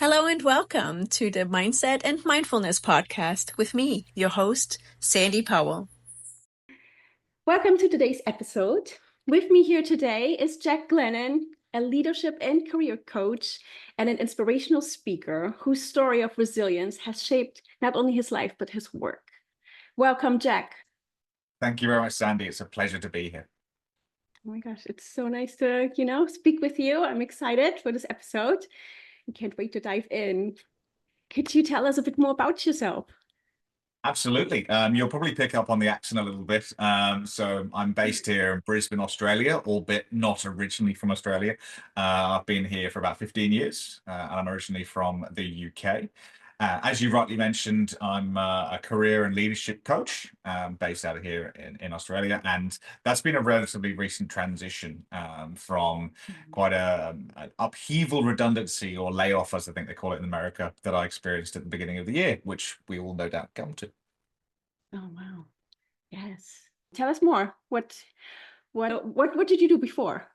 Hello and welcome to the Mindset and Mindfulness Podcast with me, your host, Sandy Powell. Welcome to today's episode. With me here today is Jack Glennon, a leadership and career coach and an inspirational speaker whose story of resilience has shaped not only his life, but his work. Welcome, Jack. Thank you very much, Sandy. It's a pleasure to be here. Oh my gosh, it's so nice to, speak with you. I'm excited for this episode. I can't wait to dive in. Could you tell us a bit more about yourself? Absolutely. You'll probably pick up on the accent a little bit. So I'm based here in Brisbane, Australia, albeit not originally from Australia. I've been here for about 15 years, and I'm originally from the UK. As you rightly mentioned, I'm a career and leadership coach based out of here in Australia. And that's been a relatively recent transition from quite an upheaval redundancy or layoff, as I think they call it in America, that I experienced at the beginning of the year, which we will no doubt come to. Oh, wow. Yes. Tell us more. What did you do before?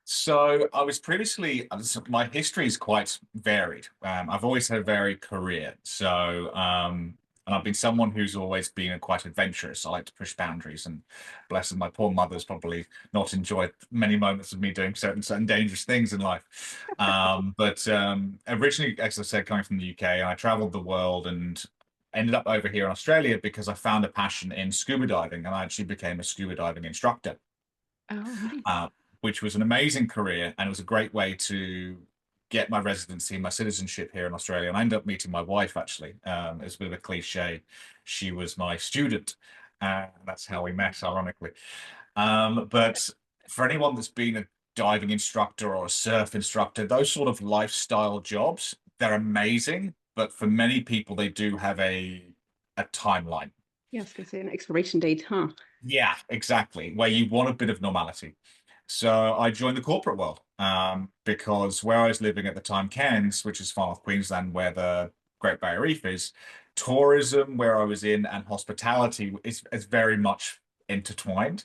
So I was previously, my history is quite varied. I've always had a varied career. And I've been someone who's always been quite adventurous. I like to push boundaries, and bless her, my poor mother's probably not enjoyed many moments of me doing certain dangerous things in life. But originally, as I said, coming from the UK, I traveled the world and ended up over here in Australia because I found a passion in scuba diving, and I actually became a scuba diving instructor. Oh, nice. Which was an amazing career, and it was a great way to get my residency, my citizenship here in Australia. And I ended up meeting my wife, actually. It's a bit of a cliche. She was my student. That's how we met, ironically. But for anyone that's been a diving instructor or a surf instructor, those sort of lifestyle jobs, they're amazing. But for many people, they do have a timeline. Yes, they say an expiration date, huh? Yeah, exactly. Where you want a bit of normality. So I joined the corporate world because where I was living at the time, Cairns, which is far north Queensland, where the Great Barrier Reef is, tourism, where I was in, and hospitality is very much intertwined.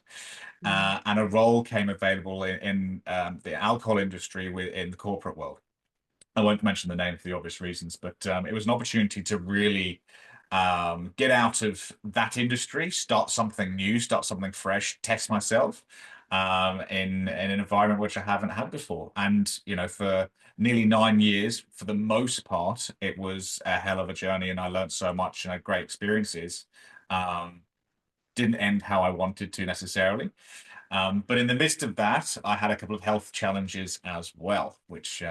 And a role came available in the alcohol industry in the corporate world. I won't mention the name for the obvious reasons, but it was an opportunity to really get out of that industry, start something new, start something fresh, test myself in an environment which I haven't had before. And, for nearly 9 years, for the most part, it was a hell of a journey, and I learned so much and had great experiences. Didn't end how I wanted to necessarily. But in the midst of that, I had a couple of health challenges as well, which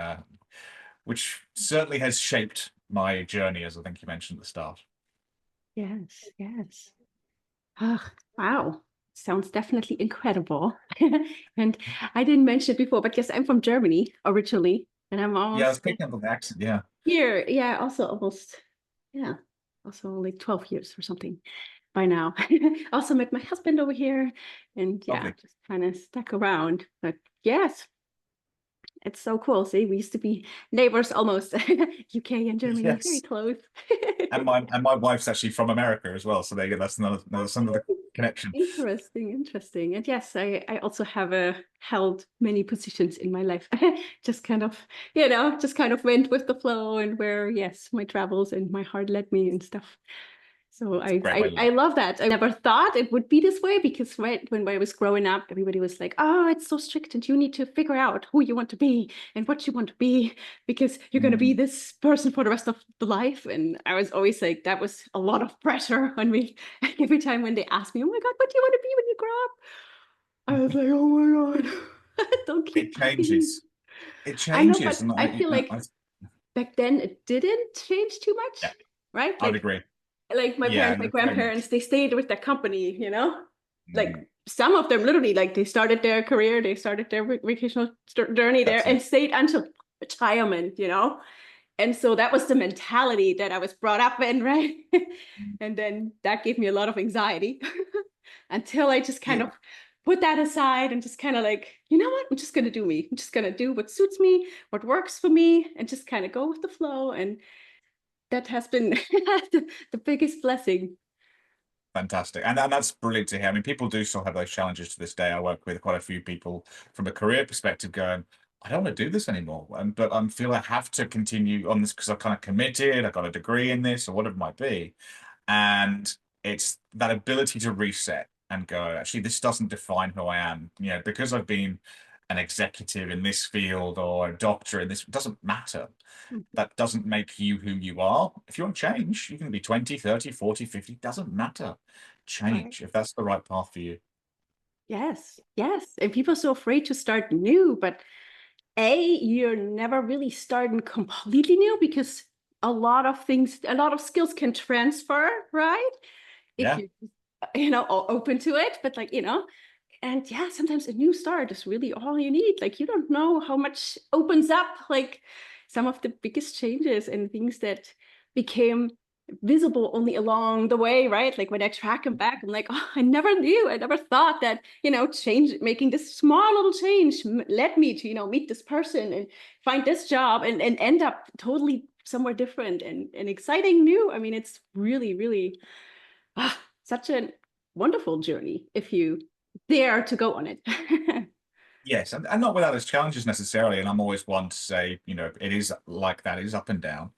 certainly has shaped my journey, as I think you mentioned at the start. Yes, yes. Oh, wow. Sounds definitely incredible. And I didn't mention it before, but yes, I'm from Germany originally, and I'm Yeah, I was almost picking up on the accent. Yeah. here. Yeah, also almost, yeah, also like 12 years or something by now. Also met my husband over here, and yeah, Lovely. just kind of stuck around. But yes, it's so cool. See, we used to be neighbors almost. UK and Germany, very Yes. close. And my wife's actually from America as well. So there you go. That's another connection. Interesting. And yes, I also have held many positions in my life. Just kind of, just kind of went with the flow and where, yes, my travels and my heart led me and stuff. So I love that. I never thought it would be this way because when I was growing up, everybody was like, oh, it's so strict and you need to figure out who you want to be and what you want to be because you're going to be this person for the rest of the life. And I was always like, that was a lot of pressure on me. Every time when they asked me, oh my God, what do you want to be when you grow up? I was like, oh my God, don't keep It changes. It I know, changes. but And I feel like back then it didn't change too much, yeah, right? I would agree. Like my Yeah, parents, my grandparents, they stayed with their company, like Mm. some of them literally like they started their career, they started their vocational journey there That's and it. stayed until retirement, and so that was the mentality that I was brought up in, right? And then that gave me a lot of anxiety until I just kind Yeah. of put that aside and just kind of like, you know what, I'm just going to do me. I'm just going to do what suits me, what works for me, and just kind of go with the flow. And that has been the biggest blessing. Fantastic. And that's brilliant to hear. I mean, people do still have those challenges to this day. I work with quite a few people from a career perspective going, I don't want to do this anymore. But I feel I have to continue on this because I've kind of committed, I've got a degree in this or whatever it might be. And it's that ability to reset and go, actually, this doesn't define who I am. You know, because I've been an executive in this field or a doctor in this, it doesn't matter. That doesn't make you who you are. If you want to change, you can be 20, 30, 40, 50, doesn't matter. Right. Change if that's the right path for you. Yes, yes. And people are so afraid to start new, but you're never really starting completely new because a lot of things, a lot of skills can transfer, right? If Yeah. you, open to it, but like, and yeah, sometimes a new start is really all you need. Like, you don't know how much opens up, like some of the biggest changes and things that became visible only along the way, right? Like when I track them back, I'm like, oh, I never knew, I never thought that, making this small little change led me to, meet this person and find this job and end up totally somewhere different and exciting new. I mean, it's really, really such a wonderful journey if you dare to go on it. Yes, and not without its challenges necessarily. And I'm always one to say, you know, it is like that, it is up and down.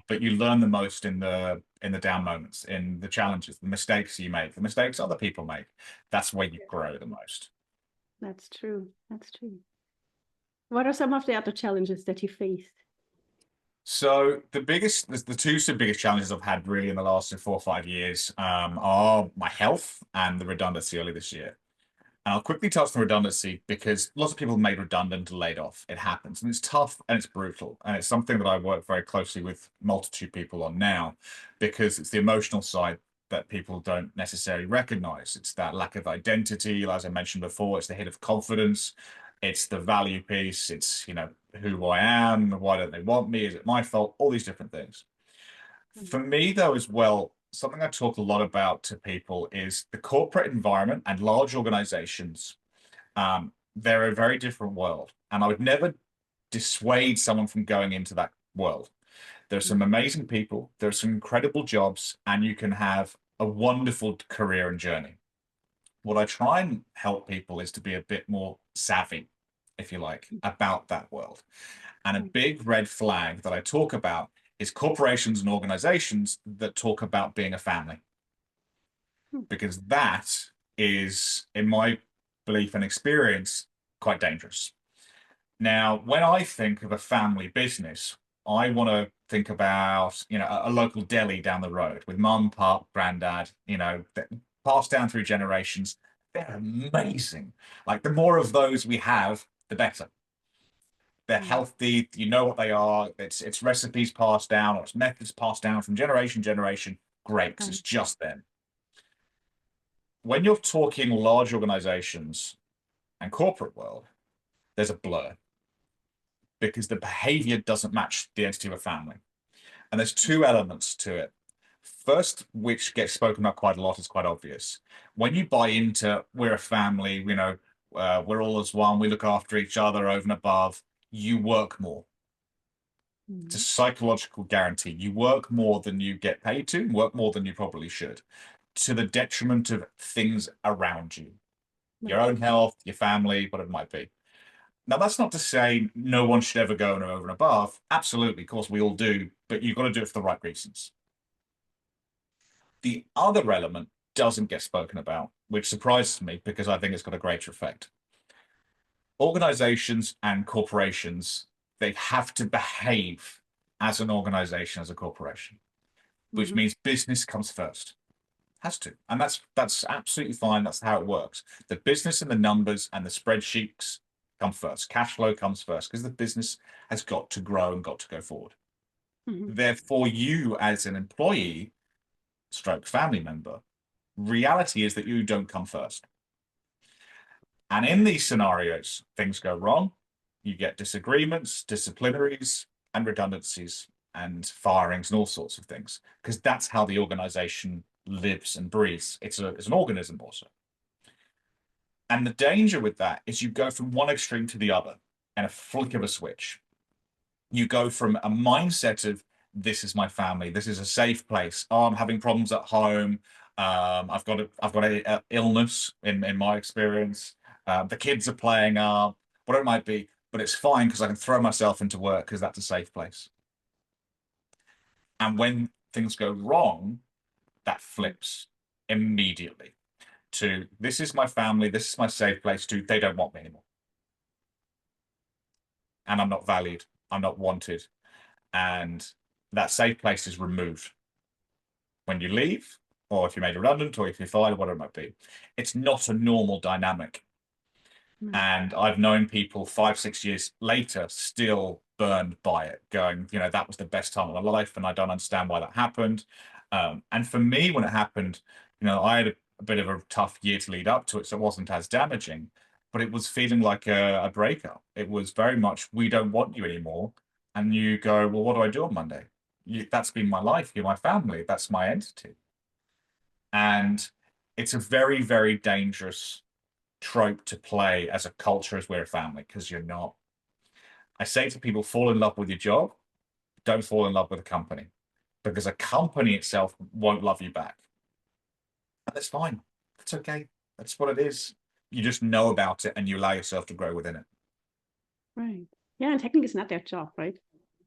But you learn the most in the down moments, in the challenges, the mistakes you make, the mistakes other people make. That's where you grow the most. That's true. That's true. What are some of the other challenges that you faced? So the two biggest challenges I've had really in the last 4 or 5 years are my health and the redundancy early this year. And I'll quickly touch on redundancy because lots of people made redundant and laid off. It happens, and it's tough and it's brutal. And it's something that I work very closely with multitude people on now because it's the emotional side that people don't necessarily recognize. It's that lack of identity, as I mentioned before, it's the hit of confidence, it's the value piece, it's, you know, who I am, why don't they want me, is it my fault, all these different things. For me, though, as well, something I talk a lot about to people is the corporate environment and large organizations. They're a very different world. And I would never dissuade someone from going into that world. There's some amazing people, there's some incredible jobs, and you can have a wonderful career and journey. What I try and help people is to be a bit more savvy, if you like, about that world. And a big red flag that I talk about is corporations and organizations that talk about being a family. Because that is, in my belief and experience, quite dangerous. Now, when I think of a family business, I want to think about, you know, a local deli down the road with mum, pop, granddad, you know, passed down through generations. They're amazing. Like the more of those we have, the better. They're healthy. You know what they are. It's recipes passed down or it's methods passed down from generation to generation. Great, because it's just them. When you're talking large organizations and corporate world, there's a blur because the behavior doesn't match the entity of a family. And there's two elements to it. First, which gets spoken about quite a lot, is quite obvious. When you buy into we're a family, you know, we're all as one, we look after each other over and above, you work more. It's a psychological guarantee. You work more than you get paid to, work more than you probably should, to the detriment of things around you, your own health, your family, whatever it might be. Now, that's not to say no one should ever go over and above. Absolutely, of course, we all do, but you've got to do it for the right reasons. The other element doesn't get spoken about, which surprises me because I think it's got a greater effect. Organizations and corporations, they have to behave as an organization, as a corporation, which means business comes first. Has to. And that's absolutely fine. That's how it works. The business and the numbers and the spreadsheets come first. Cash flow comes first because the business has got to grow and got to go forward. Therefore, you as an employee, stroke family member, reality is that you don't come first. And in these scenarios, things go wrong. You get disagreements, disciplinaries, and redundancies, and firings, and all sorts of things, because that's how the organization lives and breathes. It's an organism also. And the danger with that is you go from one extreme to the other in a flick of a switch. You go from a mindset of this is my family, this is a safe place. Oh, I'm having problems at home. I've got a illness in my experience. The kids are playing up, whatever it might be. but it's fine because I can throw myself into work because that's a safe place. And when things go wrong, that flips immediately to this is my family, this is my safe place, to they don't want me anymore. And I'm not valued, I'm not wanted. And that safe place is removed when you leave, or if you're made redundant, or if you're fired, whatever it might be. It's not a normal dynamic. And I've known people 5-6 years later still burned by it, going, you know, that was the best time of my life, and I don't understand why that happened. And for me, when it happened, you know, I had a bit of a tough year to lead up to it, so it wasn't as damaging, but it was feeling like a breakup. It was very much, we don't want you anymore. And you go, well, what do I do on Monday? That's been my life. You're my family. That's my entity. And it's a very, very dangerous trope to play as a culture as we're a family, because you're not. I say to people, fall in love with your job, don't fall in love with a company, because a company itself won't love you back. And that's fine. That's okay. That's what it is. You just know about it and you allow yourself to grow within it. Right. Yeah, and technically it's not their job, right?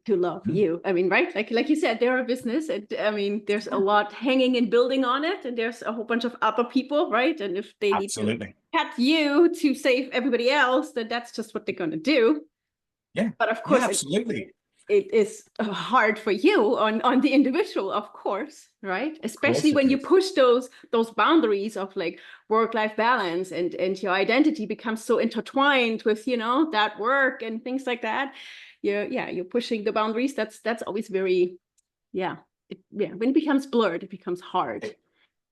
To love you. I mean, right? Like you said, they're a business. I mean, there's a lot hanging and building on it, and there's a whole bunch of other people, right? And if they need to cut you to save everybody else, then that's just what they're going to do. Yeah. But of course, absolutely. It is hard for you on the individual, of course, right? Especially when you push those boundaries of like work-life balance, and your identity becomes so intertwined with, you know, that work and things like that. You're pushing the boundaries. That's always very, when it becomes blurred, it becomes hard. It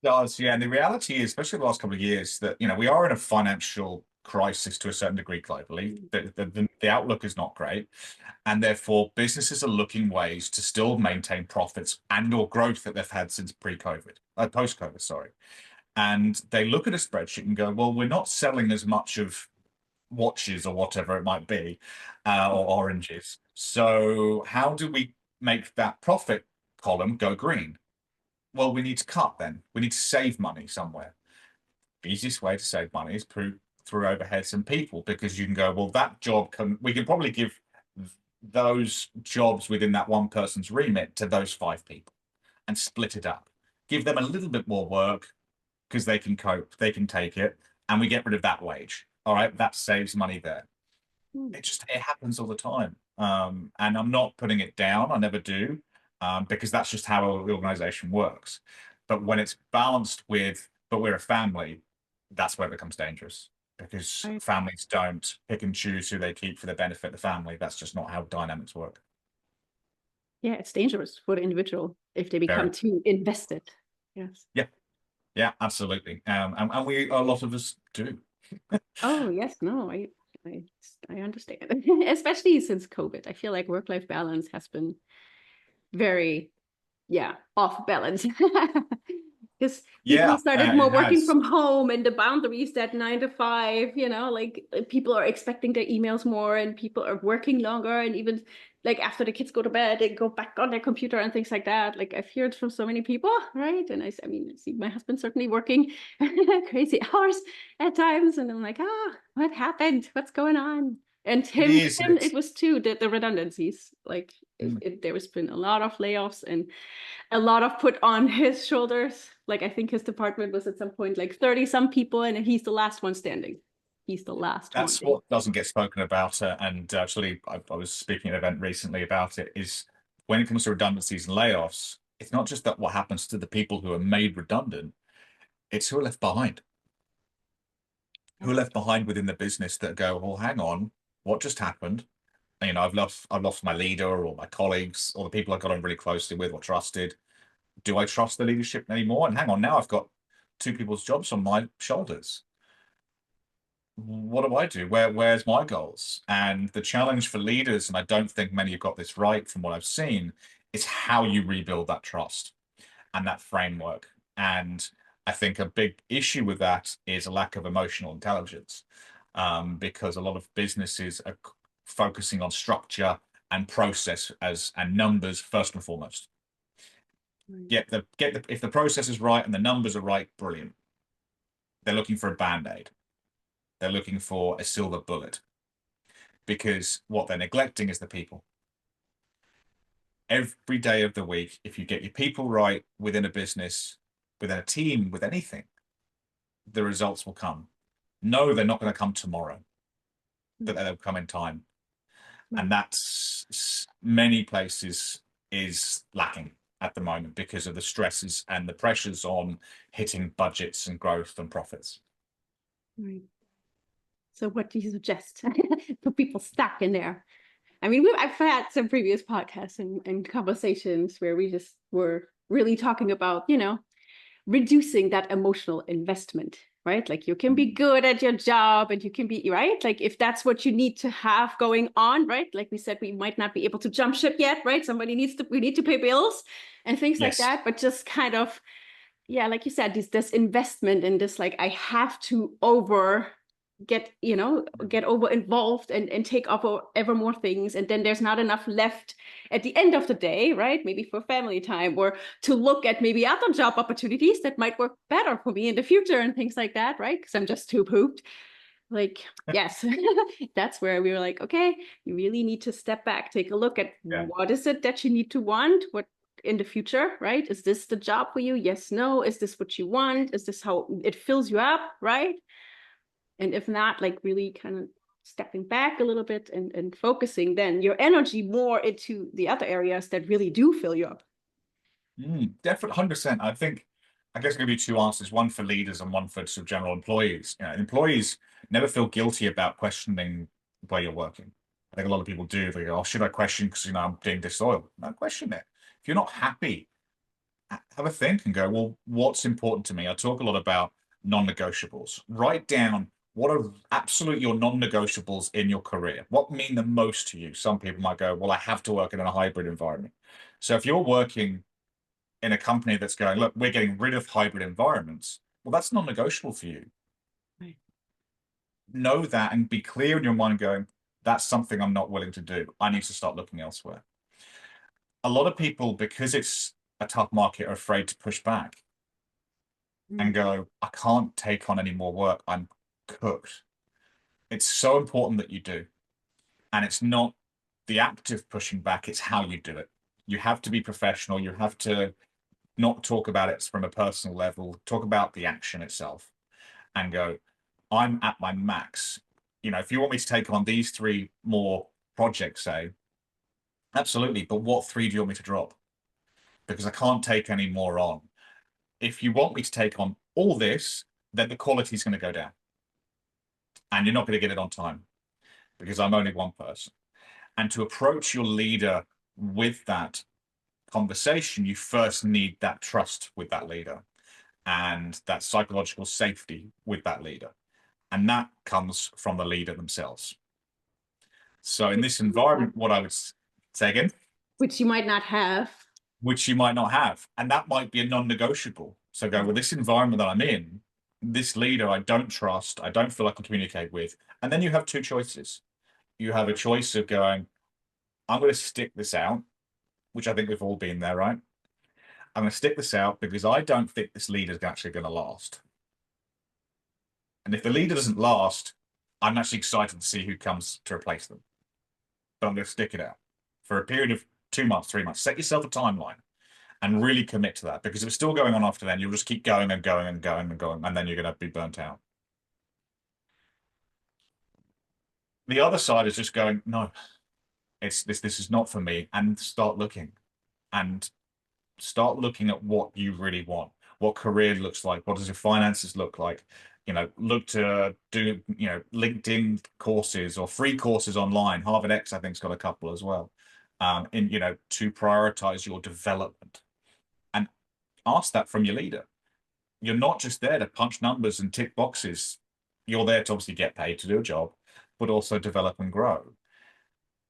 does, yeah. And the reality is, especially the last couple of years, that, you know, we are in a financial crisis to a certain degree globally. The outlook is not great. And therefore, businesses are looking ways to still maintain profits and or growth that they've had since post-COVID, sorry. And they look at a spreadsheet and go, well, we're not selling as much of watches or whatever it might be, or oranges. So how do we make that profit column go green? Well, we need to cut then. We need to save money somewhere. The easiest way to save money is through overheads and people, because you can go, well, that job we can probably give those jobs within that one person's remit to those 5 people and split it up. Give them a little bit more work because they can cope, they can take it, and we get rid of that wage. All right, that saves money there. It happens all the time. And I'm not putting it down, I never do, because that's just how the organization works. But when it's balanced with, but we're a family, that's where it becomes dangerous, because families don't pick and choose who they keep for the benefit of the family. That's just not how dynamics work. Yeah, it's dangerous for the individual if they become too invested. Yes. Yeah, absolutely. And a lot of us do. Oh yes, no, I understand. Especially since COVID, I feel like work-life balance has been very, off balance. Because people started more working from home, and the boundaries that 9 to 5, you know, like people are expecting their emails more, and people are working longer, and even like after the kids go to bed, they go back on their computer and things like that. Like I've heard from so many people, right? And I mean, I see my husband certainly working crazy hours at times, and I'm like, what happened? What's going on? And it was too the redundancies. Like there has been a lot of layoffs and a lot of put on his shoulders. Like I think his department was at some point like 30 some people, and he's the last one standing. He's the last one. That's what doesn't get spoken about. And actually, I was speaking at an event recently about it, is when it comes to redundancies and layoffs, it's not just that what happens to the people who are made redundant, it's who are left behind. Who are left behind within the business that go, well, hang on, what just happened? You know, I've lost my leader or my colleagues or the people I got on really closely with or trusted. Do I trust the leadership anymore? And hang on, now I've got 2 people's jobs on my shoulders. What do I do? Where's my goals? And the challenge for leaders, and I don't think many have got this right from what I've seen, is how you rebuild that trust and that framework. And I think a big issue with that is a lack of emotional intelligence, because a lot of businesses are focusing on structure and process and numbers first and foremost. If the process is right and the numbers are right, brilliant. They're looking for a band-aid. They're looking for a silver bullet. because what they're neglecting is the people. Every day of the week, if you get your people right within a business, within a team, with anything, the results will come. No, they're not going to come tomorrow, but they'll come in time. And that's many places is lacking at the moment because of the stresses and the pressures on hitting budgets and growth and profits. Right. So what do you suggest for people stuck in there? I mean, I've had some previous podcasts and conversations where we just were really talking about, reducing that emotional investment, right? Like you can be good at your job and you can be, right? Like if that's what you need to have going on, right? Like we said, we might not be able to jump ship yet, right? We need to pay bills and things like that, but just kind of, yeah, like you said, this investment in this, like I have to get over involved and take over ever more things, and then there's not enough left at the end of the day, right? Maybe for family time or to look at maybe other job opportunities that might work better for me in the future and things like that, right? Because I'm just too pooped. Like, yes, that's where we were like, okay, you really need to step back, take a look at what is it that you need to want, what in the future, right? Is this the job for you? Yes, no. Is this what you want? Is this how it fills you up, right? And if not, like really kind of stepping back a little bit and focusing then your energy more into the other areas that really do fill you up. Definitely, 100%. I guess there's going to be two answers, one for leaders and one for sort of general employees. Employees never feel guilty about questioning where you're working. I think a lot of people do. They go, oh, should I question because, I'm being disloyal? No, question it. If you're not happy, have a think and go, well, what's important to me? I talk a lot about non-negotiables. Write down what are absolute your non-negotiables in your career. What mean the most to you? Some people might go, well, I have to work in a hybrid environment. So if you're working in a company that's going, look, we're getting rid of hybrid environments, well, that's non-negotiable for you. Right. Know that and be clear in your mind going, that's something I'm not willing to do. I need to start looking elsewhere. A lot of people, because it's a tough market, are afraid to push back and go, I can't take on any more work. I'm cooked. It's so important that you do. And it's not the act of pushing back, it's how you do it. You have to be professional. You have to not talk about it from a personal level, talk about the action itself and go, I'm at my max. If you want me to take on these 3 more projects, say, absolutely. But what 3 do you want me to drop? Because I can't take any more on. If you want me to take on all this, then the quality is going to go down. And you're not going to get it on time because I'm only one person. And to approach your leader with that conversation, you first need that trust with that leader and that psychological safety with that leader. And that comes from the leader themselves. So in this environment, what I would say again, which you might not have. And that might be a non-negotiable. So go, well, this environment that I'm in, this leader I don't trust, I don't feel I can communicate with. And then you have 2 choices. You have a choice of going, I'm going to stick this out, which I think we've all been there, right? I'm going to stick this out because I don't think this leader is actually going to last. And if the leader doesn't last, I'm actually excited to see who comes to replace them. But I'm going to stick it out for a period of 2 months, 3 months. Set yourself a timeline and really commit to that, because if it's still going on after then, you'll just keep going and going and going and going, and then you're going to be burnt out. The other side is just going, no, this is not for me, and start looking at what you really want, what career looks like, what does your finances look like. Look to do LinkedIn courses or free courses online. Harvard X, I think, has got a couple as well, to prioritize your development. And ask that from your leader. You're not just there to punch numbers and tick boxes. You're there to obviously get paid to do a job, but also develop and grow.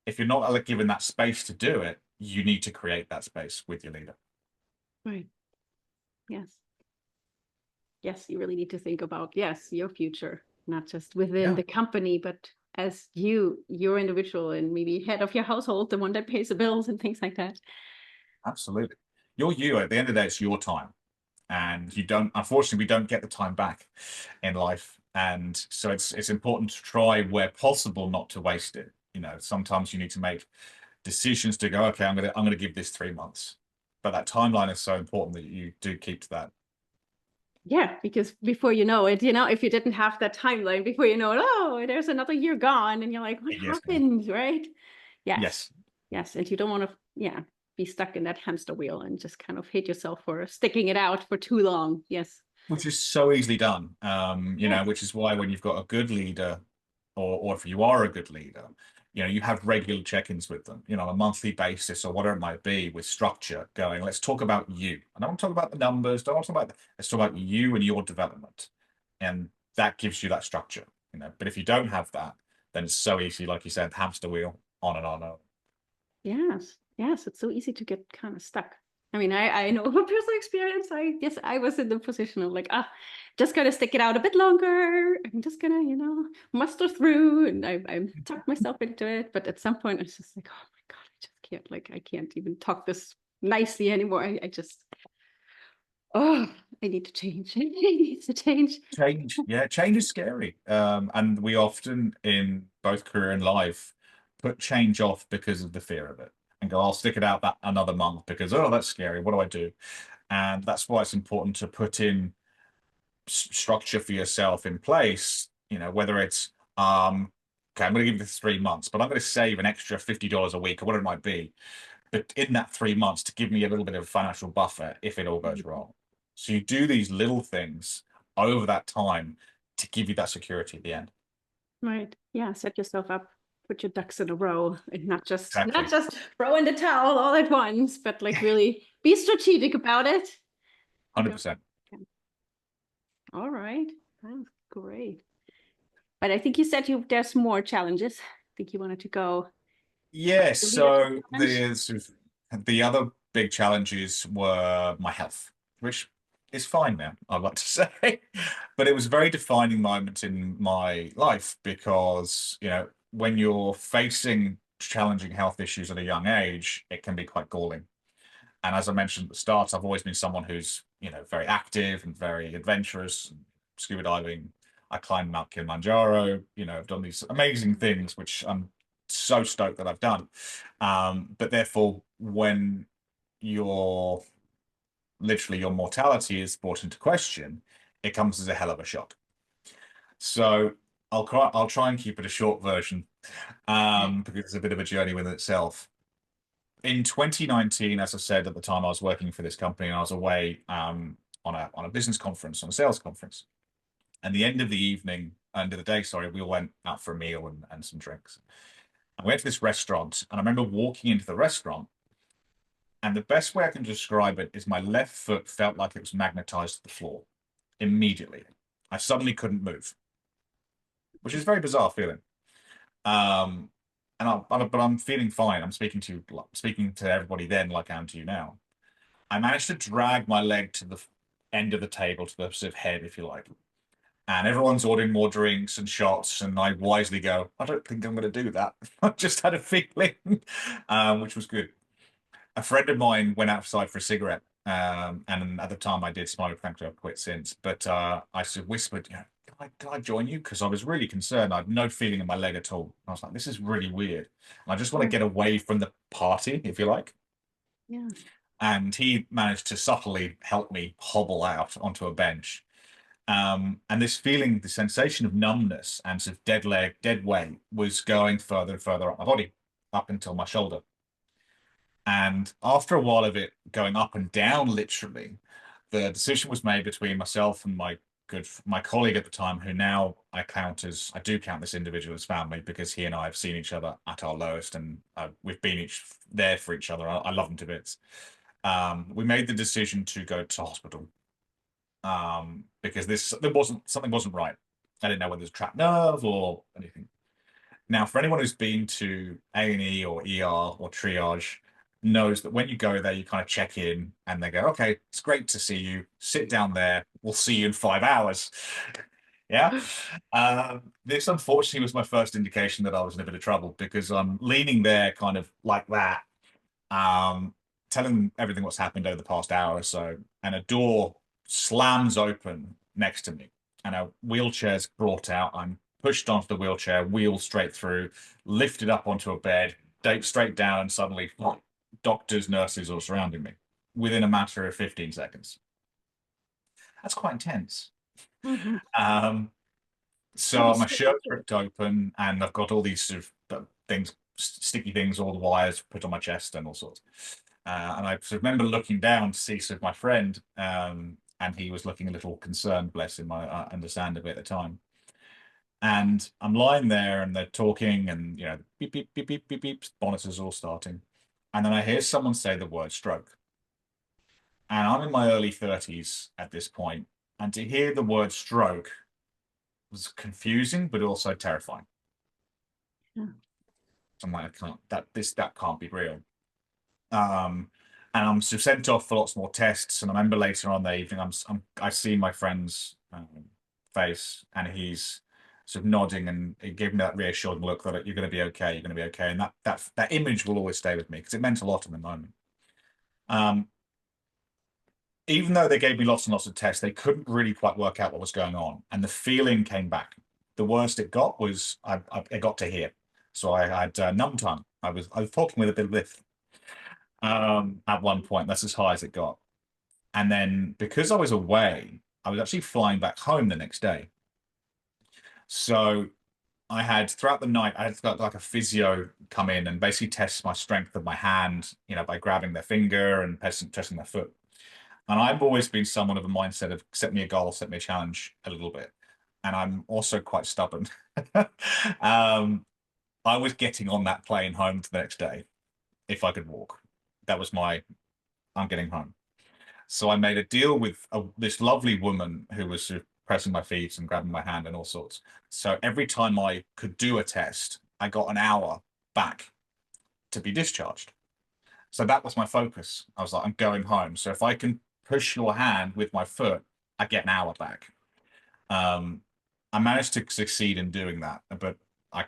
If you're not given that space to do it, you need to create that space with your leader. Right. Yes, you really need to think about, your future, not just within the company, but as your individual and maybe head of your household, the one that pays the bills and things like that. Absolutely. You're you. At the end of the day, it's your time. And unfortunately, we don't get the time back in life. And so it's important to try where possible not to waste it. Sometimes you need to make decisions to go, okay, I'm gonna give this 3 months. But that timeline is so important that you do keep to that. Yeah, because before you know it, if you didn't have that timeline, before you know it, oh, there's another year gone, and you're like, what Yes. happened, right? Yes. Yes. Yes. And you don't want to, be stuck in that hamster wheel and just kind of hate yourself for sticking it out for too long. Yes. Which is so easily done. Yes. Which is why when you've got a good leader, or if you are a good leader, you have regular check-ins with them, on a monthly basis or whatever it might be, with structure going, let's talk about you. I don't want to talk about the numbers, don't want to talk about let's talk about you and your development. And that gives you that structure, But if you don't have that, then it's so easy, like you said, hamster wheel, on and on and on. Yes. Yes. It's so easy to get kind of stuck. I mean, I know from personal experience. I was in the position of like, just gonna stick it out a bit longer. I'm just gonna, muster through, and I tucked myself into it. But at some point, it's just like, oh my God, I just can't. Like, I can't even talk this nicely anymore. I just, I need to change. I need to change. Change is scary. And we often, in both career and life, put change off because of the fear of it, and go, I'll stick it out that another month because, oh, that's scary. What do I do? And that's why it's important to put in structure for yourself in place, whether it's, okay, I'm going to give this 3 months, but I'm going to save an extra $50 a week or whatever it might be. But in that 3 months, to give me a little bit of financial buffer if it all goes wrong. So you do these little things over that time to give you that security at the end. Right. Yeah. Set yourself up, put your ducks in a row, and not just Exactly. throw in the towel all at once, but like really be strategic about it. 100%. All right. That's great. But I think you said there's more challenges. I think you wanted to go. Yeah, The leadership so challenge. the other big challenges were my health, which is fine now, I'd like to say. But it was a very defining moment in my life because, when you're facing challenging health issues at a young age, it can be quite galling. And as I mentioned at the start, I've always been someone who's, very active and very adventurous, scuba diving. I climbed Mount Kilimanjaro, I've done these amazing things, which I'm so stoked that I've done. But therefore, when your literally your mortality is brought into question, it comes as a hell of a shock. So I'll try and keep it a short version, because it's a bit of a journey within itself. In 2019, as I said at the time, I was working for this company and I was away on a business conference, on a sales conference. And the end of the day, sorry, we all went out for a meal and some drinks. I went to this restaurant, and I remember walking into the restaurant, and the best way I can describe it is my left foot felt like it was magnetized to the floor immediately. I suddenly couldn't move, which is a very bizarre feeling. Um, but I'm feeling fine. I'm speaking to everybody then, like I am to you now. I managed to drag my leg to the end of the table, to the sort of head, if you like. And everyone's ordering more drinks and shots, and I wisely go, I don't think I'm going to do that. I just had a feeling, which was good. A friend of mine went outside for a cigarette, and at the time I did smoke. Thankfully, I've quit since. But I sort of whispered, can I join you? Because I was really concerned. I had no feeling in my leg at all. I was like, this is really weird. And I just want to get away from the party, if you like. Yeah. And he managed to subtly help me hobble out onto a bench. And this feeling, the sensation of numbness and sort of dead leg, dead weight was going further and further up my body, up until my shoulder. And after a while of it going up and down, literally, the decision was made between myself and my colleague at the time, who now I do count this individual as family, because he and I have seen each other at our lowest, and we've been there for each other. I love him to bits. We made the decision to go to hospital, because something wasn't right. I didn't know whether it was a trapped nerve or anything. Now, for anyone who's been to A&E or ER or triage, knows that when you go there, you kind of check in and they go, okay, it's great to see you. Sit down there. We'll see you in 5 hours. Yeah. This unfortunately was my first indication that I was in a bit of trouble, because I'm leaning there kind of like that, telling them everything what's happened over the past hour or so, and a door slams open next to me and a wheelchair's brought out. I'm pushed onto the wheelchair, wheeled straight through, lifted up onto a bed, straight down, and suddenly doctors, nurses all surrounding me within a matter of 15 seconds. That's quite intense. Mm-hmm. So my shirt's ripped open, and I've got all these sort of things, sticky things, all the wires put on my chest and all sorts. And I sort of remember looking down to see sort of my friend, and he was looking a little concerned, bless him, understandably at the time. And I'm lying there, and they're talking, and beep beep beep beep beep beep, monitors all starting, and then I hear someone say the word stroke. And I'm in my early 30s at this point, and to hear the word stroke was confusing, but also terrifying. Yeah. I'm like, that can't be real. And I'm sort of sent off for lots more tests. And I remember later on the evening, I see my friend's face, and he's sort of nodding, and he gave me that reassuring look that you're going to be okay, you're going to be okay. And that image will always stay with me because it meant a lot in the moment. Even though they gave me lots and lots of tests, they couldn't really quite work out what was going on, and the feeling came back. The worst it got was I got to hear, so I had numb tongue. I was talking with a bit of lift at one point. That's as high as it got. And then because I was away, I was actually flying back home the next day. So I had throughout the night, I had got like a physio come in and basically test my strength of my hand, by grabbing their finger and testing their foot. And I've always been someone of a mindset of set me a goal, set me a challenge a little bit. And I'm also quite stubborn. I was getting on that plane home the next day if I could walk. That was I'm getting home. So I made a deal with this lovely woman who was sort of pressing my feet and grabbing my hand and all sorts. So every time I could do a test, I got an hour back to be discharged. So that was my focus. I was like, I'm going home. So if I can push your hand with my foot, I get an hour back. I managed to succeed in doing that, but I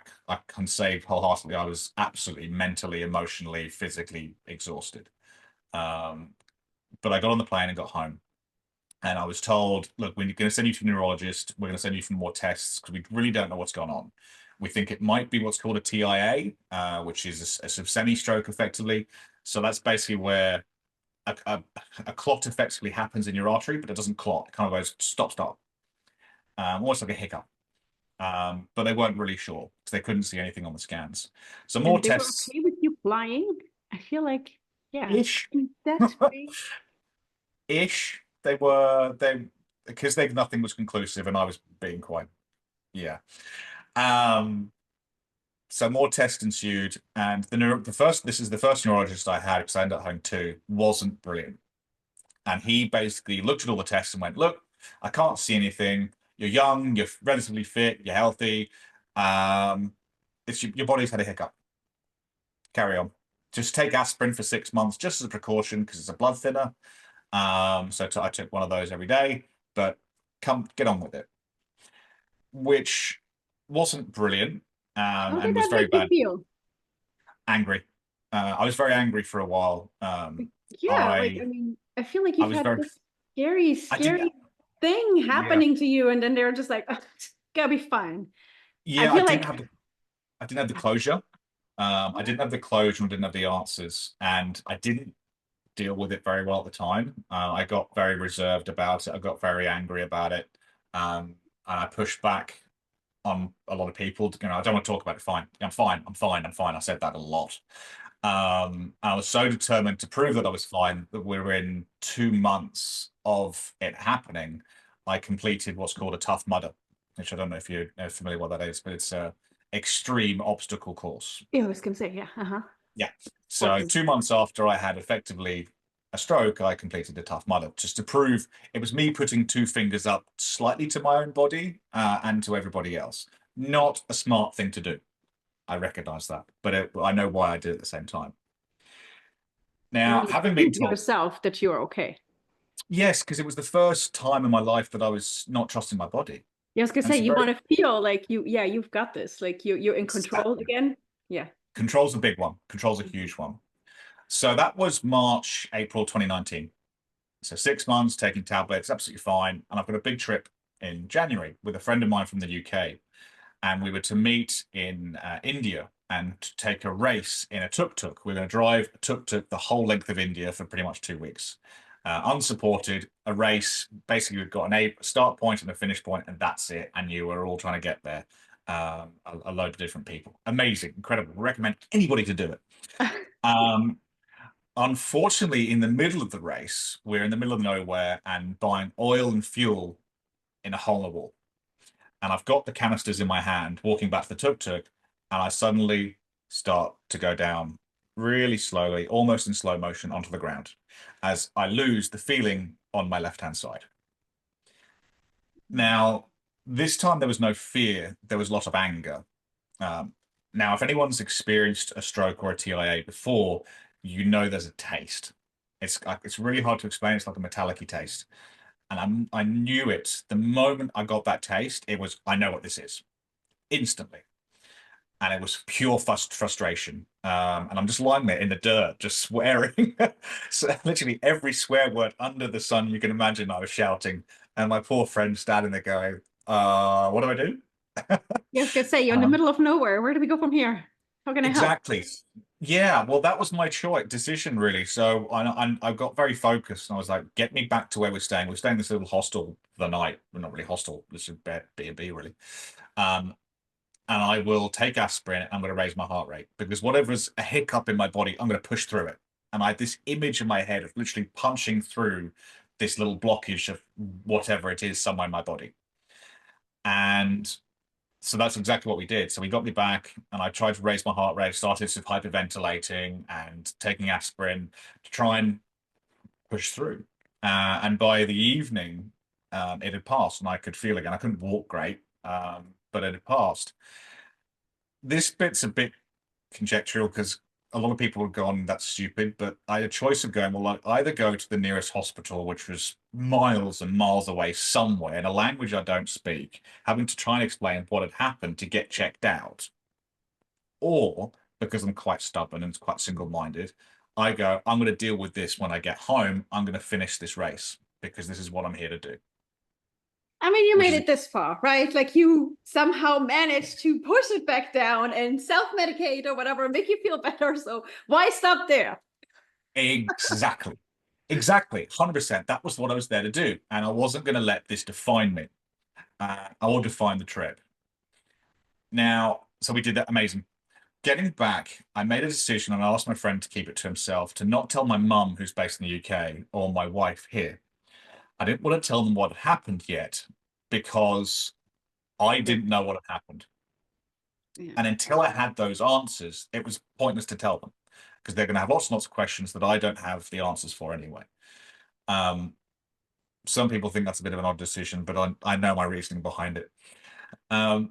can say wholeheartedly I was absolutely mentally, emotionally, physically exhausted. But I got on the plane and got home. And I was told, look, we're going to send you to a neurologist. We're going to send you for more tests because we really don't know what's going on. We think it might be what's called a TIA, which is a sort of semi-stroke effectively. So that's basically where a clot effectively happens in your artery, but it doesn't clot. It kind of goes stop, stop. Almost like a hiccup. But they weren't really sure because they couldn't see anything on the scans. So more and they tests. were okay with you flying? I feel like, yeah. Ish. That's great. Ish. Because nothing was conclusive, and I was being quite, yeah. So more tests ensued, and this is the first neurologist I had, because I ended up having two, wasn't brilliant. And he basically looked at all the tests and went, look, I can't see anything. You're young, you're relatively fit, you're healthy. It's your body's had a hiccup. Carry on. Just take aspirin for 6 months, just as a precaution, because it's a blood thinner. So I took one of those every day, but get on with it. Which wasn't brilliant, and was very bad. Feel? Angry. I was very angry for a while. Yeah, I feel like you've had this scary thing happening to you, and then they're just like, oh, it's gotta be fine. Yeah, I didn't have the closure. I didn't have the closure and didn't have the answers, and I didn't deal with it very well at the time. I got very reserved about it. I got very angry about it. And I pushed back on a lot of people. I don't want to talk about it. Fine. I'm fine. I'm fine. I'm fine. I said that a lot. I was so determined to prove that I was fine that within 2 months of it happening, I completed what's called a Tough Mudder, which I don't know if you're familiar with what that is, but it's a extreme obstacle course. Yeah, I was going to say, yeah. Yeah. So 2 months after I had effectively a stroke, I completed the Tough Mudder just to prove it was me putting 2 fingers up slightly to my own body and to everybody else. Not a smart thing to do. I recognize that, but I know why I did it at the same time. Now, having been told yourself that you're okay. Yes, because it was the first time in my life that I was not trusting my body. Yeah, I was gonna say, you want to feel like you've got this, like you're in control again. Yeah. Control's a big one. Control's a huge one. So that was March, April 2019. So 6 months taking tablets, absolutely fine. And I've got a big trip in January with a friend of mine from the UK. and we were to meet in India and take a race in a tuk-tuk. We're going to drive a tuk-tuk the whole length of India for pretty much 2 weeks. Unsupported, a race. Basically, we've got a start point and a finish point, and that's it. And you were all trying to get there. A load of different people. Amazing, incredible. Recommend anybody to do it. Unfortunately, in the middle of the race, we're in the middle of nowhere and buying oil and fuel in a hole in the wall. And I've got the canisters in my hand, walking back to the tuk-tuk, and I suddenly start to go down really slowly, almost in slow motion, onto the ground, as I lose the feeling on my left-hand side. Now, this time there was no fear, there was a lot of anger. Now, if anyone's experienced a stroke or a TIA before, you know there's a taste. It's really hard to explain. It's like a metallic-y taste. And I knew it the moment I got that taste. It was, I know what this is, instantly. And it was pure frustration. And I'm just lying there in the dirt, just swearing. So literally every swear word under the sun you can imagine I was shouting. And my poor friend standing there going, what do I do? Yeah, I was going to say, you're in the middle of nowhere. Where do we go from here? How can I help? Exactly. Yeah, well, that was my decision, really. So I got very focused, and I was like, get me back to where we're staying. We're staying in this little hostel for the night. We're not really hostel. This is B&B, really. And I will take aspirin. I'm going to raise my heart rate, because whatever's a hiccup in my body, I'm going to push through it. And I had this image in my head of literally punching through this little blockage of whatever it is somewhere in my body. And so that's exactly what we did. So we got me back, and I tried to raise my heart rate, started sort of hyperventilating and taking aspirin to try and push through. And by the evening, it had passed, and I could feel again. I couldn't walk great, but it had passed. This bit's a bit conjectural, because a lot of people have gone, that's stupid, but I had a choice of going, well, I'd either go to the nearest hospital, which was miles and miles away somewhere in a language I don't speak, having to try and explain what had happened to get checked out. Or, because I'm quite stubborn and quite single-minded, I go, I'm going to deal with this when I get home. I'm going to finish this race, because this is what I'm here to do. I mean, you made it this far, right? Like, you somehow managed to push it back down and self-medicate or whatever, make you feel better. So why stop there? Exactly. Exactly. 100%. That was what I was there to do. And I wasn't going to let this define me. I will define the trip. Now, so we did that. Amazing. Getting back, I made a decision, and I asked my friend to keep it to himself, to not tell my mum, who's based in the UK, or my wife here. I didn't want to tell them what had happened yet, because I didn't know what had happened. Yeah. And until I had those answers, it was pointless to tell them, because they're going to have lots and lots of questions that I don't have the answers for anyway. Some people think that's a bit of an odd decision, but I know my reasoning behind it.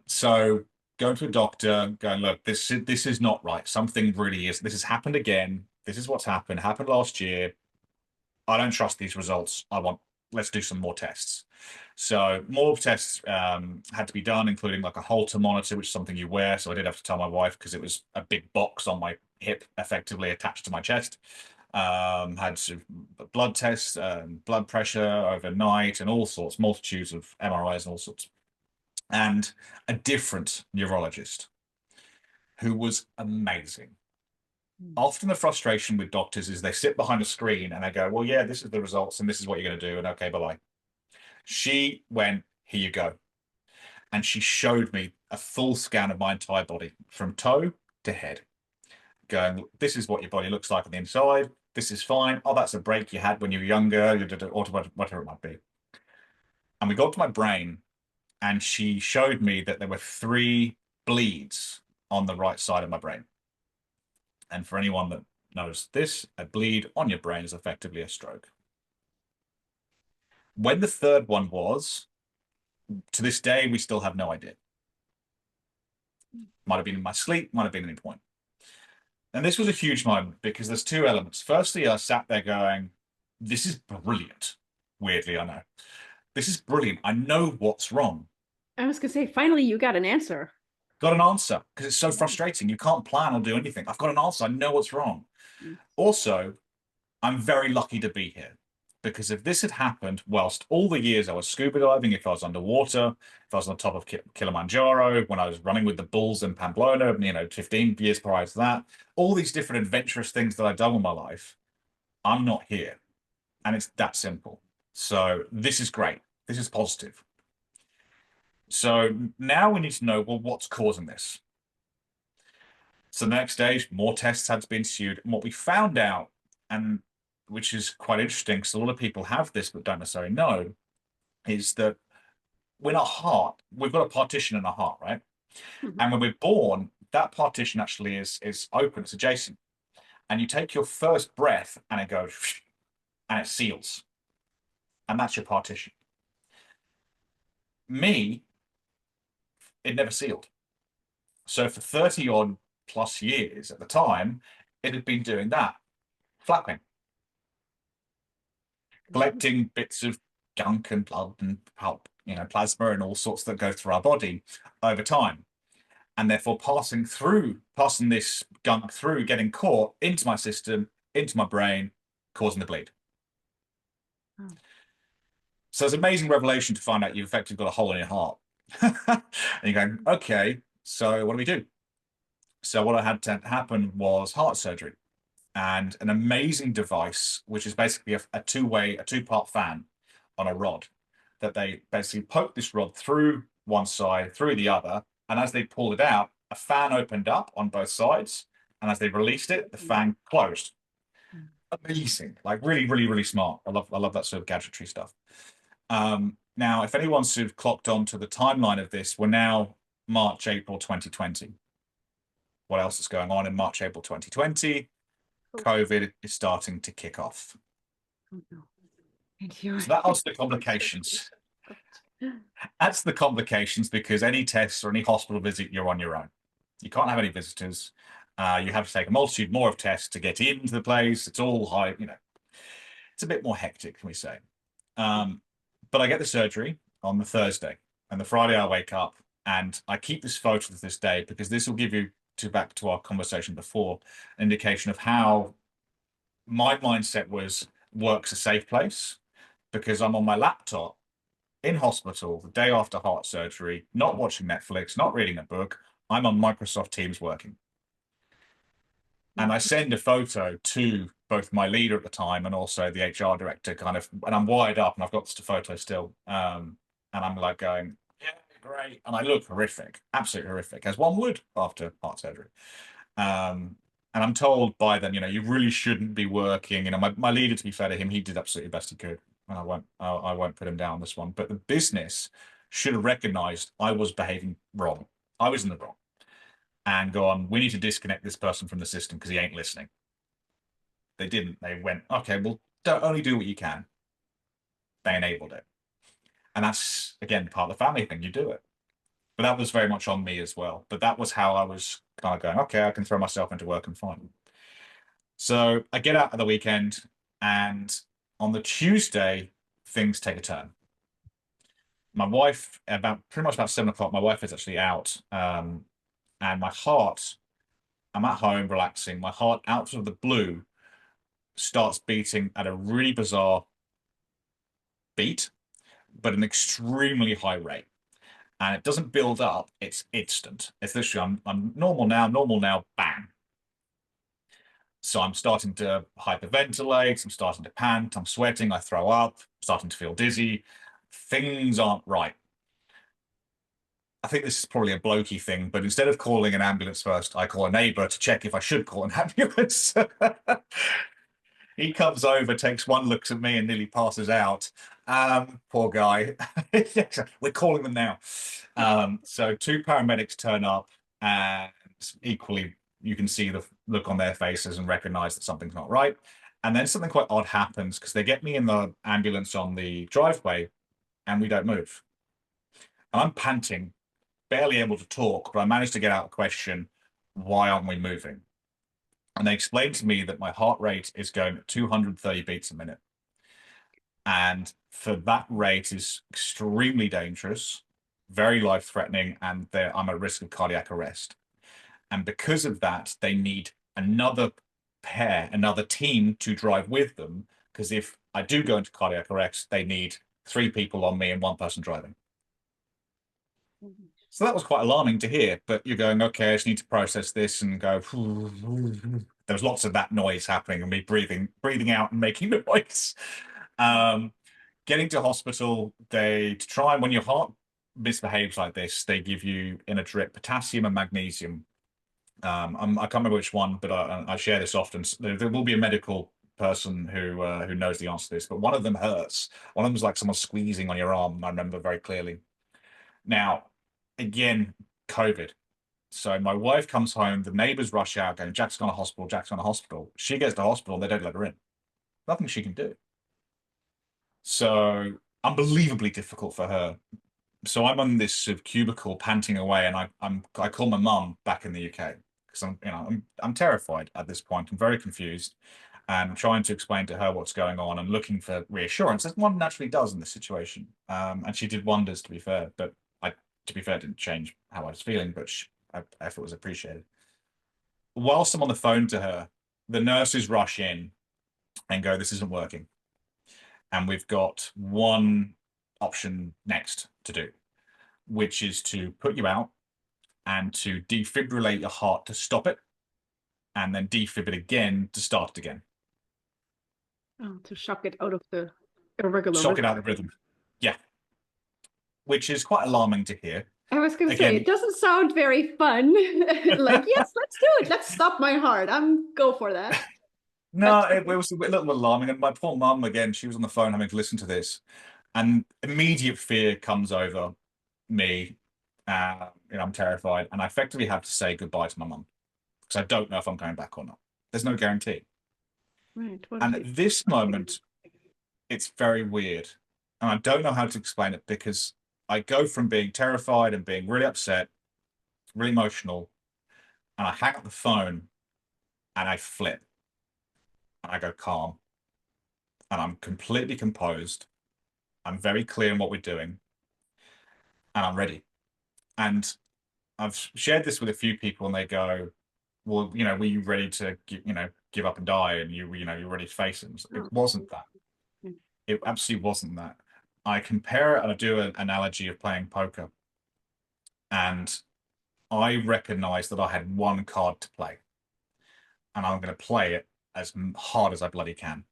So going to a doctor, going, look, this is not right. Something really is. This has happened again. This is what's happened. Happened last year. I don't trust these results. Let's do some more tests. So more tests had to be done, including like a Holter monitor, which is something you wear. So I did have to tell my wife, because it was a big box on my hip, effectively attached to my chest. Had sort of blood tests, blood pressure overnight, and all sorts, multitudes of MRIs and all sorts. And a different neurologist who was amazing. Often the frustration with doctors is they sit behind a screen and they go, well, yeah, this is the results and this is what you're going to do, and okay, bye-bye. She went, here you go. And she showed me a full scan of my entire body from toe to head, going, this is what your body looks like on the inside. This is fine. Oh, that's a break you had when you were younger, or whatever it might be. And we got to my brain, and she showed me that there were 3 bleeds on the right side of my brain. And for anyone that knows this, a bleed on your brain is effectively a stroke. When the 3rd one was, to this day, we still have no idea. Might have been in my sleep, might have been at any point. And this was a huge moment, because there's 2 elements. Firstly, I sat there going, this is brilliant. Weirdly, I know. This is brilliant. I know what's wrong. I was going to say, finally, you got an answer. Got an answer, because it's so frustrating. You can't plan or do anything. I've got an answer. I know what's wrong. Also, I'm very lucky to be here. Because if this had happened whilst all the years I was scuba diving, if I was underwater, if I was on top of Kilimanjaro, when I was running with the bulls in Pamplona, 15 years prior to that, all these different adventurous things that I've done in my life, I'm not here. And it's that simple. So this is great. This is positive. So now we need to know, well, what's causing this? So the next stage, more tests had to be ensued. And what we found out, and which is quite interesting, because a lot of people have this but don't necessarily know, is that in our heart, we've got a partition in our heart, right? Mhm. And when we're born, that partition actually is open, it's adjacent. And you take your first breath and it goes, and it seals. And that's your partition. Me, it never sealed. So for 30 odd plus years at the time, it had been doing that, flapping, collecting bits of gunk and blood and plasma and all sorts that go through our body over time. And therefore passing this gunk through, getting caught into my system, into my brain, causing the bleed. Oh. So it's an amazing revelation to find out you've effectively got a hole in your heart. And you're going, okay, so what do we do? So what I had to happen was heart surgery and an amazing device, which is basically a two-part fan on a rod that they basically poke this rod through one side, through the other. And as they pulled it out, a fan opened up on both sides. And as they released it, the fan closed. Amazing. Like really, really, really smart. I love that sort of gadgetry stuff. Now, if anyone's sort of clocked on to the timeline of this, we're now March, April 2020. What else is going on in March, April 2020? COVID is starting to kick off. Oh, no. Thank you. So that was the complications. That's the complications, because any tests or any hospital visit, you're on your own. You can't have any visitors. You have to take a multitude more of tests to get into the place. It's all high, it's a bit more hectic, can we say. But I get the surgery on the Thursday, and the Friday I wake up, and I keep this photo to this day because this will give you, back to our conversation before, an indication of how my mindset was work's a safe place, because I'm on my laptop in hospital the day after heart surgery, not watching Netflix, not reading a book. I'm on Microsoft Teams working. And I send a photo to both my leader at the time and also the HR director, and I'm wired up and I've got the photo still. And I'm like going, yeah, great. And I look horrific, absolutely horrific, as one would after heart surgery. And I'm told by them, you really shouldn't be working. My leader, to be fair to him, he did absolutely the best he could. And I won't put him down on this one. But the business should have recognized I was behaving wrong. I was in the wrong. And gone, we need to disconnect this person from the system because he ain't listening. They didn't. They went, okay, well, only do what you can. They enabled it. And that's, again, part of the family thing. You do it. But that was very much on me as well. But that was how I was kind of going, okay, I can throw myself into work and fine. So I get out of the weekend, and on the Tuesday, things take a turn. My wife, pretty much about 7 o'clock, my wife is actually out. And my heart, I'm at home relaxing. My heart, out of the blue, starts beating at a really bizarre beat, but an extremely high rate. And it doesn't build up, it's instant. It's literally, I'm normal now, bang. So I'm starting to hyperventilate, I'm starting to pant, I'm sweating, I throw up, starting to feel dizzy. Things aren't right. I think this is probably a blokey thing, but instead of calling an ambulance first, I call a neighbor to check if I should call an ambulance. He comes over, takes one look at me and nearly passes out. Poor guy. We're calling them now. So 2 paramedics turn up, and equally you can see the look on their faces and recognize that something's not right. And then something quite odd happens, because they get me in the ambulance on the driveway and we don't move. And I'm panting, barely able to talk, but I managed to get out a question, why aren't we moving? And they explained to me that my heart rate is going at 230 beats a minute. And for that rate is extremely dangerous, very life-threatening, and I'm at risk of cardiac arrest. And because of that, they need another team to drive with them, because if I do go into cardiac arrest, they need 3 people on me and 1 person driving. So that was quite alarming to hear, but you're going, okay, I just need to process this and go. There was lots of that noise happening and me breathing out and making noise. Getting to hospital, to try, when your heart misbehaves like this, they give you in a drip potassium and magnesium. I can't remember which one, but I share this often. There will be a medical person who knows the answer to this, but one of them hurts. One of them is like someone squeezing on your arm. I remember very clearly. Now, again, COVID. So my wife comes home, the neighbors rush out going, Jack's gone to hospital, Jack's gone to hospital. She gets to hospital, they don't let her in. Nothing she can do. So unbelievably difficult for her. So I'm on this sort of cubicle panting away, and I call my mum back in the UK because I'm terrified at this point. I'm very confused and trying to explain to her what's going on and looking for reassurance, as one naturally does in this situation. And she did wonders, to be fair, but to be fair, didn't change how I was feeling, but effort was appreciated. Whilst I'm on the phone to her, the nurses rush in and go, this isn't working. And we've got one option next to do, which is to put you out and to defibrillate your heart to stop it, and then defib it again to start it again. Oh, to shock it out of the irregular Shock it out of the rhythm. Yeah. Which is quite alarming to hear. I was going to say, it doesn't sound very fun. Like, yes, let's do it. Let's stop my heart. Go for that. No, it was a little alarming. And my poor mum, again, she was on the phone having to listen to this. And immediate fear comes over me. I'm terrified. And I effectively have to say goodbye to my mum because I don't know if I'm going back or not. There's no guarantee. Right. And at this moment, it's very weird. And I don't know how to explain it because I go from being terrified and being really upset, really emotional, and I hang up the phone and I flip and I go calm and I'm completely composed. I'm very clear on what we're doing and I'm ready. And I've shared this with a few people and they go, well, were you ready to, give up and die and you're ready to face it? It wasn't that. It absolutely wasn't that. I compare it and I do an analogy of playing poker. And I recognized that I had one card to play. And I'm going to play it as hard as I bloody can.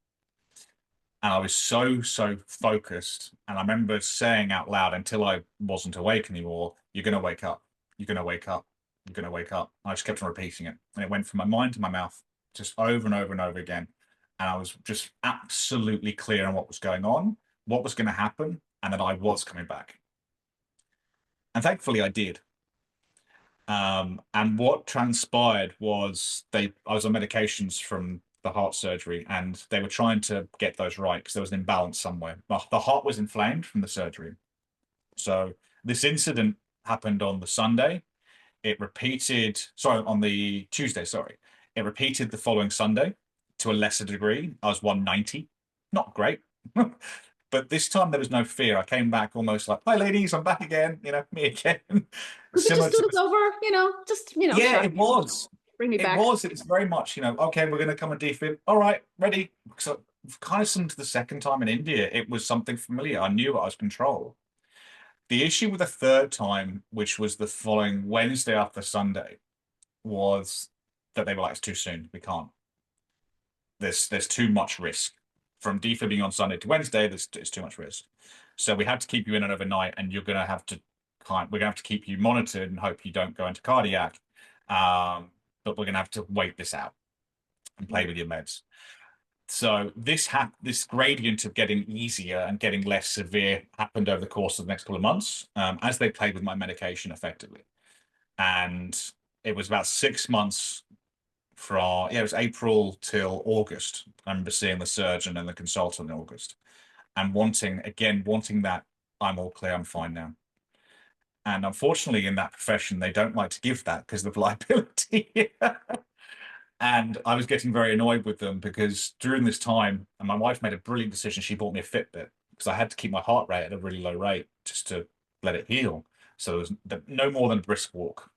And I was so focused. And I remember saying out loud until I wasn't awake anymore, you're going to wake up. You're going to wake up. You're going to wake up. And I just kept on repeating it. And it went from my mind to my mouth, just over and over and over again. And I was just absolutely clear on what was going on, what was going to happen, and that I was coming back. And thankfully I did. And what transpired was I was on medications from the heart surgery and they were trying to get those right because there was an imbalance somewhere. The heart was inflamed from the surgery. So this incident happened on the Sunday. It repeated, on the Tuesday, It repeated the following Sunday to a lesser degree. I was 190. Not great. But this time there was no fear. I came back almost like, hi ladies, I'm back again, me again. We just do this over, Yeah, sure. it was. Bring me back. It's very much, okay, we're going to come and defib. All right, ready. So kind of similar to the second time in India, it was something familiar. I knew I was control. The issue with the third time, which was the following Wednesday after Sunday, was that they were like, it's too soon. We can't. There's too much risk. From defibbing on Sunday to Wednesday, it's too much risk. So we had to keep you in overnight, and we're going to have to keep you monitored and hope you don't go into cardiac. But we're going to have to wait this out and play with your meds. So this gradient of getting easier and getting less severe happened over the course of the next couple of months as they played with my medication effectively. And it was about 6 months it was April till August. I remember seeing the surgeon and the consultant in August and wanting that I'm all clear, I'm fine now. And unfortunately in that profession, they don't like to give that because of liability. And I was getting very annoyed with them because during this time, and my wife made a brilliant decision. She bought me a Fitbit because I had to keep my heart rate at a really low rate just to let it heal. So it was no more than a brisk walk,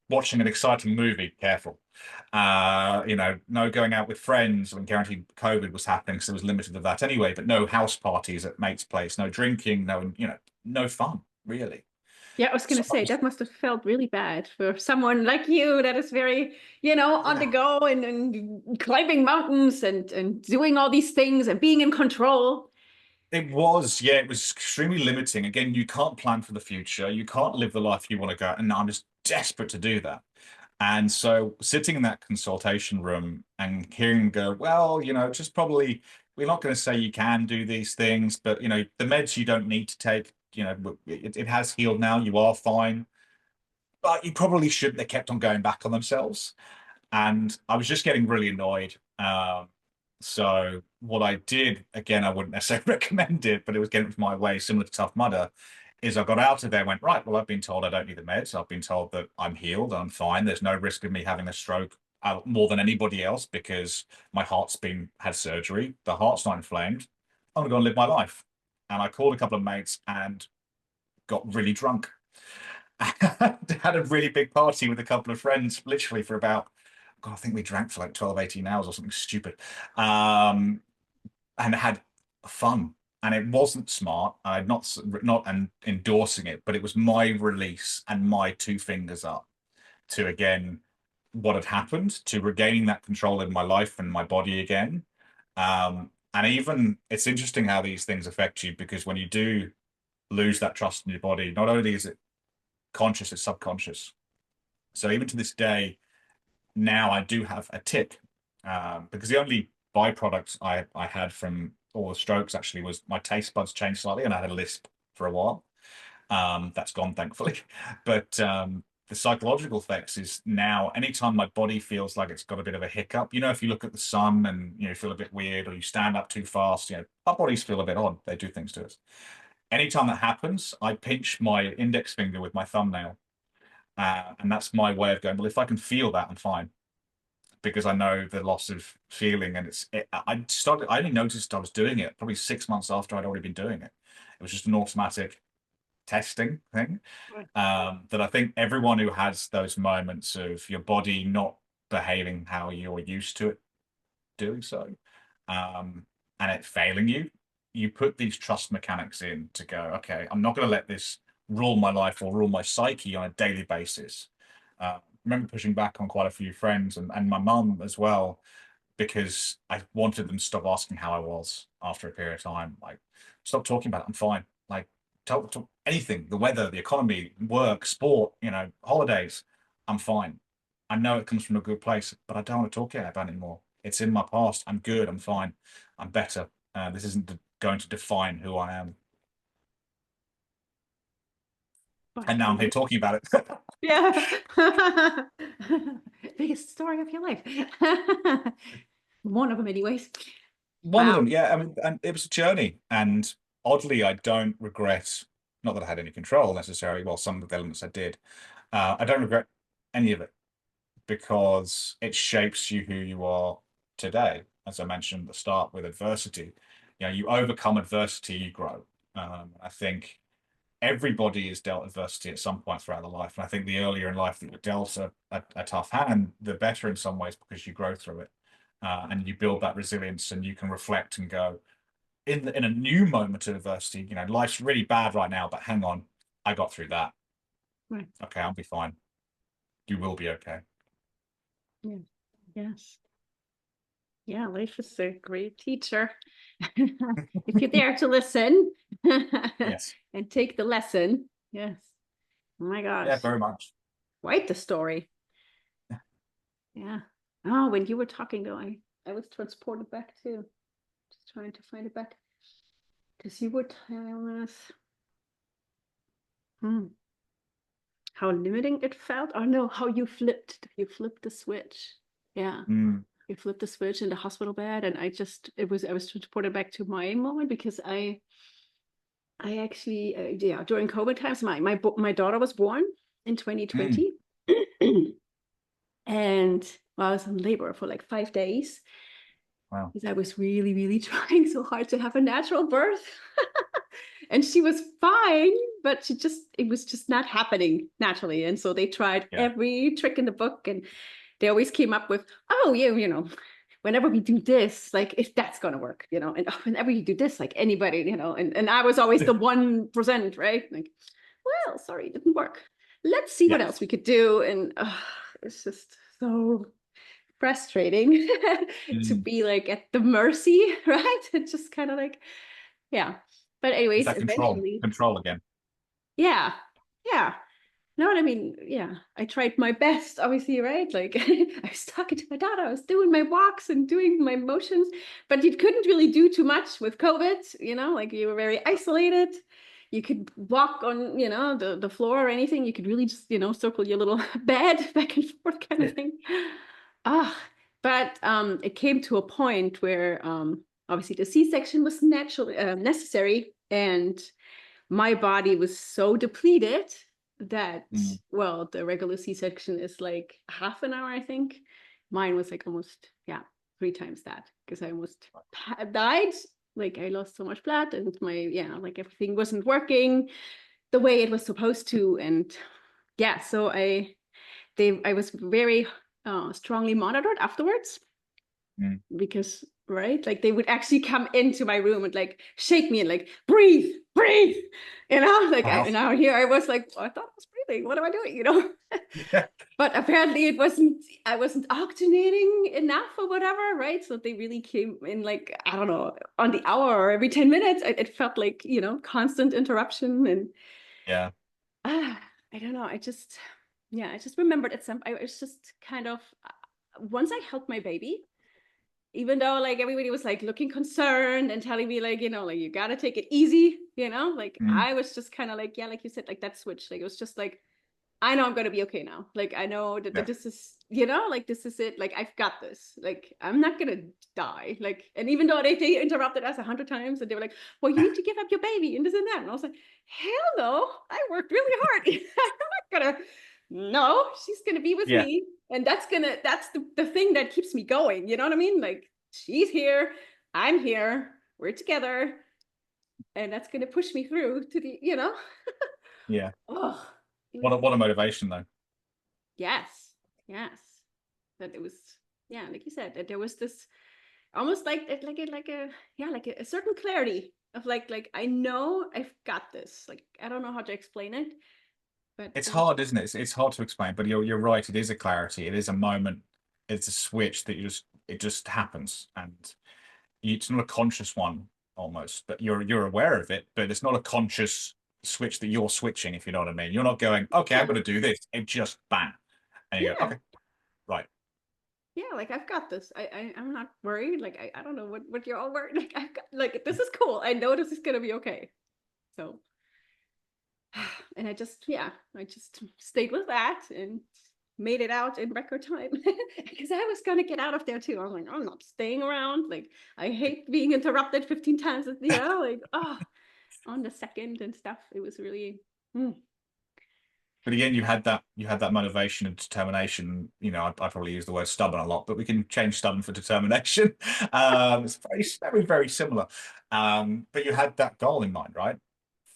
watching an exciting movie, careful. No going out with friends when guaranteed COVID was happening, so it was limited to that anyway, but no house parties at mates' place, no drinking, no fun, really. Yeah, I was going So to say that must have felt really bad for someone like you that is very, on the yeah, go and climbing mountains and doing all these things and being in control. it was, yeah, it was extremely limiting. Again, you can't plan for the future. You can't live the life you want to go. And I'm just desperate to do that. And so sitting in that consultation room and hearing them go, well, just probably, we're not going to say you can do these things, but, the meds you don't need to take, it has healed now. You are fine. But you probably shouldn't. They kept on going back on themselves. And I was just getting really annoyed. So what I did, again, I wouldn't necessarily recommend it, but it was getting my way, similar to Tough Mudder, is I got out of there and went, right, well, I've been told I don't need the meds. I've been told that I'm healed, I'm fine. There's no risk of me having a stroke more than anybody else because my heart's had surgery. The heart's not inflamed. I'm going to go and live my life. And I called a couple of mates and got really drunk. Had a really big party with a couple of friends, literally for about, God, I think we drank for like 12, 18 hours or something stupid. And had fun. And it wasn't smart. I'm not endorsing it, but it was my release and my two fingers up to, again, what had happened, to regaining that control in my life and my body again. And even it's interesting how these things affect you, because when you do lose that trust in your body, not only is it conscious, it's subconscious. So even to this day, now I do have a tick, because the only byproduct I had from all the strokes actually was my taste buds changed slightly and I had a lisp for a while. That's gone, thankfully. But the psychological effects is now anytime my body feels like it's got a bit of a hiccup, if you look at the sun and you feel a bit weird, or you stand up too fast, our bodies feel a bit odd. They do things to us. Anytime that happens, I pinch my index finger with my thumbnail. And that's my way of going, well, if I can feel that, I'm fine. Because I know the loss of feeling. And I only noticed I was doing it probably 6 months after I'd already been doing it. It was just an automatic testing thing. That I think everyone who has those moments of your body not behaving how you're used to it doing so, and it failing you put these trust mechanics in to go, okay, I'm not going to let this rule my life or rule my psyche on a daily basis. I remember pushing back on quite a few friends and my mum as well, because I wanted them to stop asking how I was after a period of time. Like, stop talking about it. I'm fine. Like, talk anything, the weather, the economy, work, sport, holidays. I'm fine. I know it comes from a good place, but I don't want to talk about it anymore. It's in my past. I'm good. I'm fine. I'm better. This isn't going to define who I am. And now I'm here talking about it. Yeah. Biggest story of your life. One of them, anyways. One of them, yeah. I mean, and it was a journey. And oddly, I don't regret, not that I had any control necessarily. Well, some of the elements I did. I don't regret any of it, because it shapes you who you are today. As I mentioned at the start with adversity, you overcome adversity, you grow. I think everybody is dealt adversity at some point throughout their life. And I think the earlier in life that you're dealt a tough hand, the better in some ways, because you grow through it. And you build that resilience, and you can reflect and go, in a new moment of adversity, life's really bad right now, but hang on, I got through that. Right. Okay, I'll be fine. You will be okay. Yeah. Yes. Yeah, life is a great teacher. If you're there to listen Yes. and take the lesson. Yes. Oh my gosh. Yeah, very much. Quite the story. Yeah. Oh, when you were talking though, I was transported back too. Just trying to find it back. Because you were telling us how limiting it felt. Oh no, how you flipped the switch. Yeah. You flipped the switch in the hospital bed, and I was transported back to my moment, because I actually during COVID times my daughter was born in 2020. And I was in labor for like 5 days. Wow. Because I was really, really trying so hard to have a natural birth. And she was fine, but it was just not happening naturally. And so they tried every trick in the book, and they always came up with, oh, yeah, whenever we do this, like, if that's going to work, and whenever you do this, like anybody, and I was always the 1%, right? Like, well, sorry, it didn't work. Let's see what else we could do. And it's just so frustrating to be like at the mercy, right? It's just kind of like, yeah. But anyways, eventually. Control again. Yeah. Yeah. No, what I mean, yeah, I tried my best, obviously, right? Like I was talking to my daughter, I was doing my walks and doing my motions, but you couldn't really do too much with COVID, like you were very isolated. You could walk on, the floor or anything. You could really just, circle your little bed back and forth kind of thing. But it came to a point where obviously the C-section was necessary, and my body was so depleted that, well, the regular C-section is like half an hour, I think. Mine was like almost, 3 times that, because I almost died. Like I lost so much blood, and like everything wasn't working the way it was supposed to. And so I was very strongly monitored afterwards, because like they would actually come into my room and like shake me and like breathe, like now here I was like, I thought I was breathing, what am I doing, But apparently I wasn't oxygenating enough or whatever, right? So they really came in like, I don't know, on the hour or every 10 minutes. It felt like, constant interruption. And I don't know, I just remembered I was just kind of, once I held my baby, even though like everybody was like looking concerned and telling me like, like you gotta take it easy, like I was just kind of like, like you said, like that switch, like it was just like, I know I'm gonna be okay now. Like I know that this is, like this is it. Like I've got this. Like I'm not gonna die. Like, and even though they interrupted us 100 times, and they were like, well, you need to give up your baby and this and that. And I was like, hell no, I worked really hard. I'm not gonna, no, she's gonna be with me. And that's the thing that keeps me going. You know what I mean? Like she's here, I'm here, we're together. And that's gonna push me through to the, Oh. What a motivation though. Yes. That it was, like you said, that there was this almost like a certain clarity of like I know I've got this. Like I don't know how to explain it, but it's hard, isn't it? It's hard to explain, but you're right. It is a clarity. It is a moment. It's a switch that it just happens, and it's not a conscious one almost, but you're aware of it, but it's not a conscious switch that you're switching, if you know what I mean. You're not going, okay, I'm going to do this. It just bang. And you go, okay, right. Yeah, like I've got this. I'm not worried. Like I don't know what you're all worried. Like I've got, like this is cool. I know this is gonna be okay. So, and I just stayed with that and made it out in record time, because I was gonna get out of there too. I was like, I'm not staying around. Like I hate being interrupted 15 times. Like on the second and stuff. It was really. But again, you had that motivation and determination. I probably use the word stubborn a lot, but we can change stubborn for determination. It's very, very similar. But you had that goal in mind, right?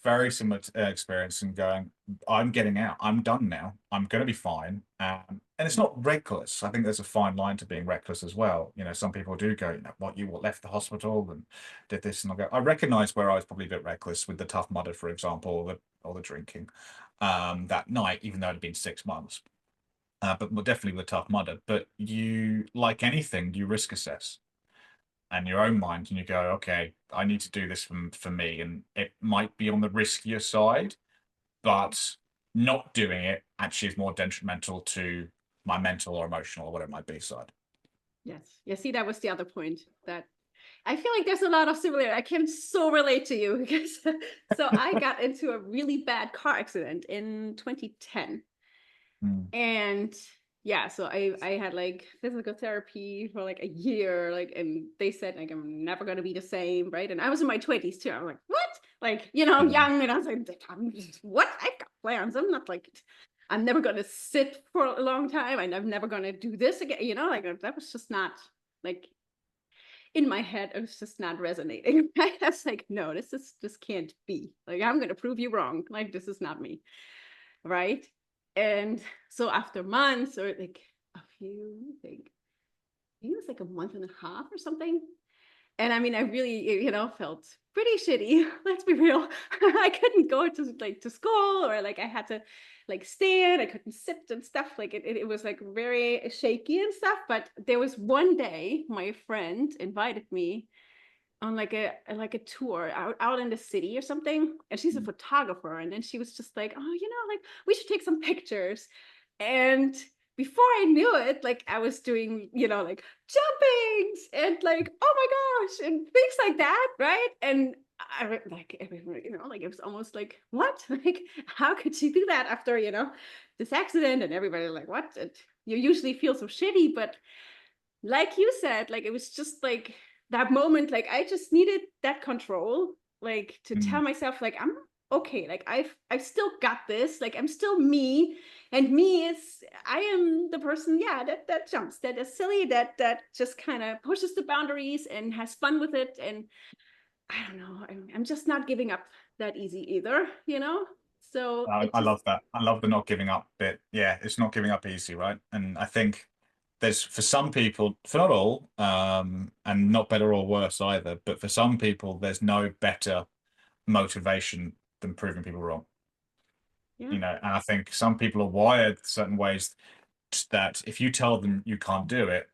Very similar experience, and going, I'm getting out. I'm done now. I'm going to be fine. And it's not reckless. I think there's a fine line to being reckless as well. Some people do go, what, you left the hospital and did this, and I go, I recognize where I was probably a bit reckless with the Tough Mudder, for example, or the drinking that night, even though it had been 6 months. But definitely with the Tough Mudder. But you, like anything, you risk assess and your own mind, and you go, okay, I need to do this for me, and it might be on the riskier side, but not doing it actually is more detrimental to my mental or emotional or whatever it might be side. Yes. Yeah, see, that was the other point, that I feel like there's a lot of similarity. I can so relate to you, because so I got into a really bad car accident in 2010. And so I had like physical therapy for like a year, like, and they said like I'm never gonna be the same, right? And I was in my 20s too. I'm like, what? Like, young, and I was like, what? I've got plans. I'm not like, I'm never gonna sit for a long time, and I'm never gonna do this again. Like that was just not like, in my head, it was just not resonating. I was like, no, this can't be. Like, I'm gonna prove you wrong. Like, this is not me, right? And so after months, or like a few, I think it was like a month and a half or something. And I mean, I really, felt pretty shitty. Let's be real. I couldn't go to school, or like I had to like stand. I couldn't sit and stuff. Like it was like very shaky and stuff. But there was one day my friend invited me on like a tour out in the city or something. And she's a photographer. And then she was just like, oh, like we should take some pictures. And before I knew it, like I was doing, like jumpings and like, oh my gosh, and things like that, right? And I like, like it was almost like, what? Like, how could she do that after, this accident? And everybody like, what? And you usually feel so shitty, but like you said, like it was just like that moment, like I just needed that control, like to tell myself, like I'm okay, like I've still got this, like I'm still me, and me is I am the person, yeah, that jumps, that is silly, that just kind of pushes the boundaries and has fun with it. And I don't know, I'm just not giving up that easy either, so it I just love that. I love the not giving up bit. Yeah, it's not giving up easy, right? And I think there's, for some people, for not all, and not better or worse either, but for some people, there's no better motivation than proving people wrong. yeah. And I think some people are wired certain ways that if you tell them you can't do it,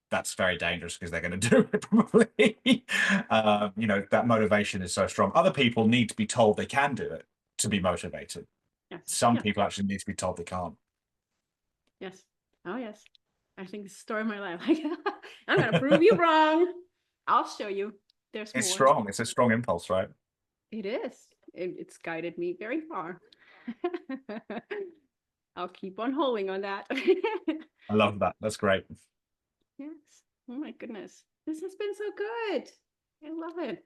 that's very dangerous because they're going to do it probably. That motivation is so strong. Other people need to be told they can do it to be motivated. Yes. Some Yeah. people actually need to be told they can't. Yes. Oh, yes. I think it's the story of my life. Like, I'm going to prove you wrong. I'll show you. There's It's more. strong. It's a strong impulse, right? It is. It's guided me very far. I'll keep on holding on that. I love that. That's great. Yes. Oh my goodness. This has been so good. I love it.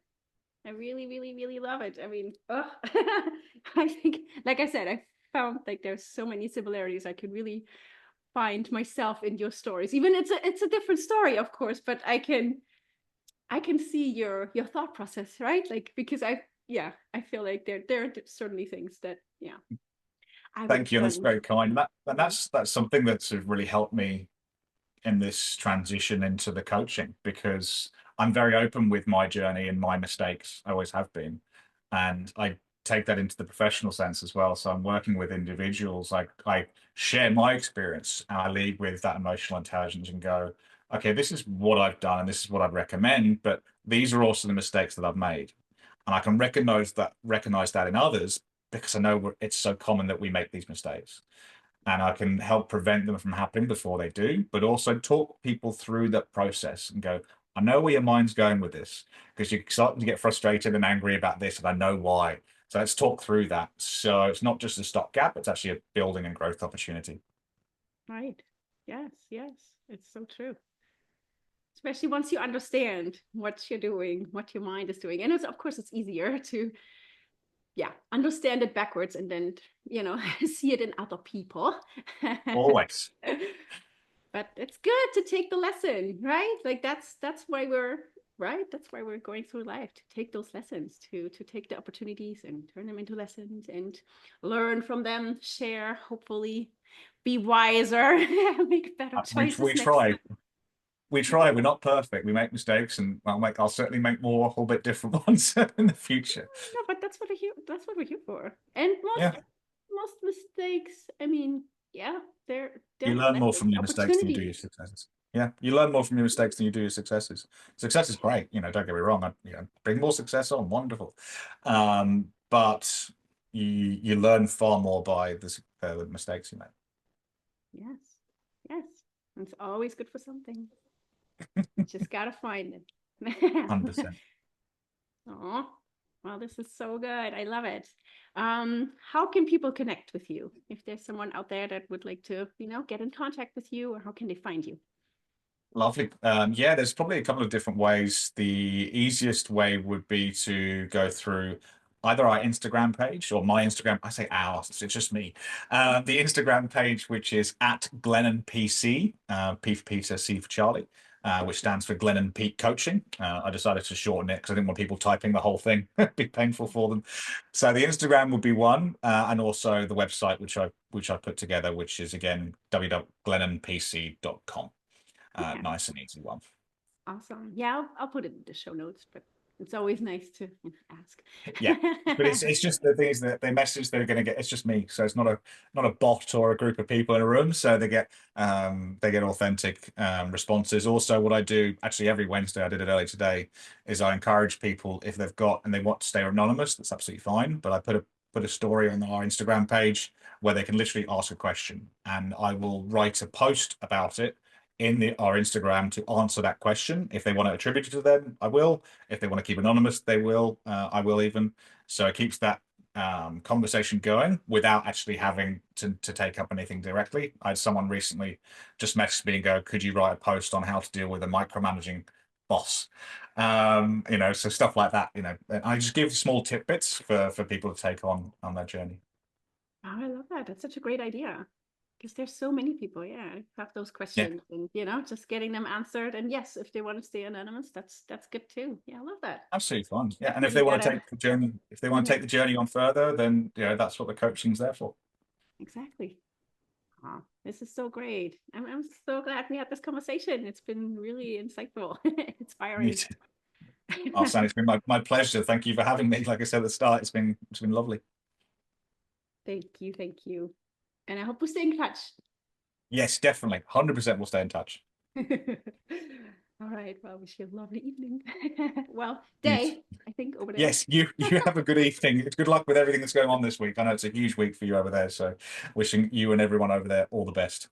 I really, really, really love it. I mean, I think, like I said, I found like there's so many similarities. I could really find myself in your stories. Even it's a different story, of course, but I can see your thought process, right? Like because I feel like there are certainly things that I would Thank have you. And that's done. very kind. That's something that's really helped me in this transition into the coaching, because I'm very open with my journey and my mistakes. I always have been. And I take that into the professional sense as well. So I'm working with individuals. I share my experience and I lead with that emotional intelligence and go, okay, this is what I've done and this is what I'd recommend, but these are also the mistakes that I've made. And I can recognize that in others because I know it's so common that we make these mistakes, and I can help prevent them from happening before they do, but also talk people through that process and go, I know where your mind's going with this because you're starting to get frustrated and angry about this, and I know why. So let's talk through that. So it's not just a stopgap, it's actually a building and growth opportunity. Right. Yes, yes. It's so true. Especially once you understand what you're doing, what your mind is doing. And it's of course it's easier to understand it backwards and then, see it in other people. Always. But it's good to take the lesson, right? Like that's why we're right. That's why we're going through life, to take those lessons, to take the opportunities and turn them into lessons and learn from them, share, hopefully be wiser, make better choices We next try. time. We try. We're not perfect. We make mistakes, and I'll certainly make more, a whole bit different ones in the future. No, but that's what we're here for. And Yeah. most mistakes, I mean, they're You learn more lessons, from your mistakes than you do your opportunities. successes. Yeah, you learn more from your mistakes than you do your successes. Success is great, don't get me wrong. Bring more success on, wonderful. But you learn far more by the mistakes you make. Yes, yes. It's always good for something. Just gotta find it. 100%. Oh, well, this is so good. I love it. How can people connect with you? If there's someone out there that would like to, get in contact with you, or how can they find you? Lovely. Yeah, there's probably a couple of different ways. The easiest way would be to go through either our Instagram page or my Instagram. I say ours, it's just me. The Instagram page, which is at Glennon PC, P for Peter, C for Charlie. which stands for Glennon Peak Coaching. I decided to shorten it because I didn't want people typing the whole thing. It'd be painful for them. So the Instagram would be one, and also the website which I put together, which is again www.glennonpc.com. Yeah. Nice and easy one. Awesome. Yeah, I'll put it in the show notes, but it's always nice to ask. Yeah, but it's just the thing is that the message they're going to get, it's just me, so it's not a bot or a group of people in a room, so they get authentic responses. Also, what I do actually every Wednesday, I did it earlier today, is I encourage people, if they've got and they want to stay anonymous, that's absolutely fine, but I put a story on our Instagram page where they can literally ask a question, and I will write a post about it in our Instagram to answer that question. If they want to attribute it to them, I will. If they want to keep anonymous, they will. I will even. So it keeps that conversation going without actually having to take up anything directly. I had someone recently just message me and go, could you write a post on how to deal with a micromanaging boss? So stuff like that, and I just give small tidbits for people to take on their journey. Oh, I love that. That's such a great idea. Because there's so many people, have those questions, and just getting them answered. And yes, if they want to stay anonymous, that's good too. Yeah, I love that. Absolutely fun. Yeah, and Definitely if they want to gotta- take the journey, take the journey on further, then that's what the coaching's there for. Exactly. Oh, this is so great. I'm so glad we had this conversation. It's been really insightful, inspiring. Me too. Oh, Sandy, it's been my pleasure. Thank you for having me. Like I said at the start, it's been lovely. Thank you. And I hope we stay in touch. Yes, definitely. 100% we'll stay in touch. All right. Well, wish you a lovely evening. Well, day, I think, over there. Yes, you have a good evening. It's good luck with everything that's going on this week. I know it's a huge week for you over there. So wishing you and everyone over there all the best.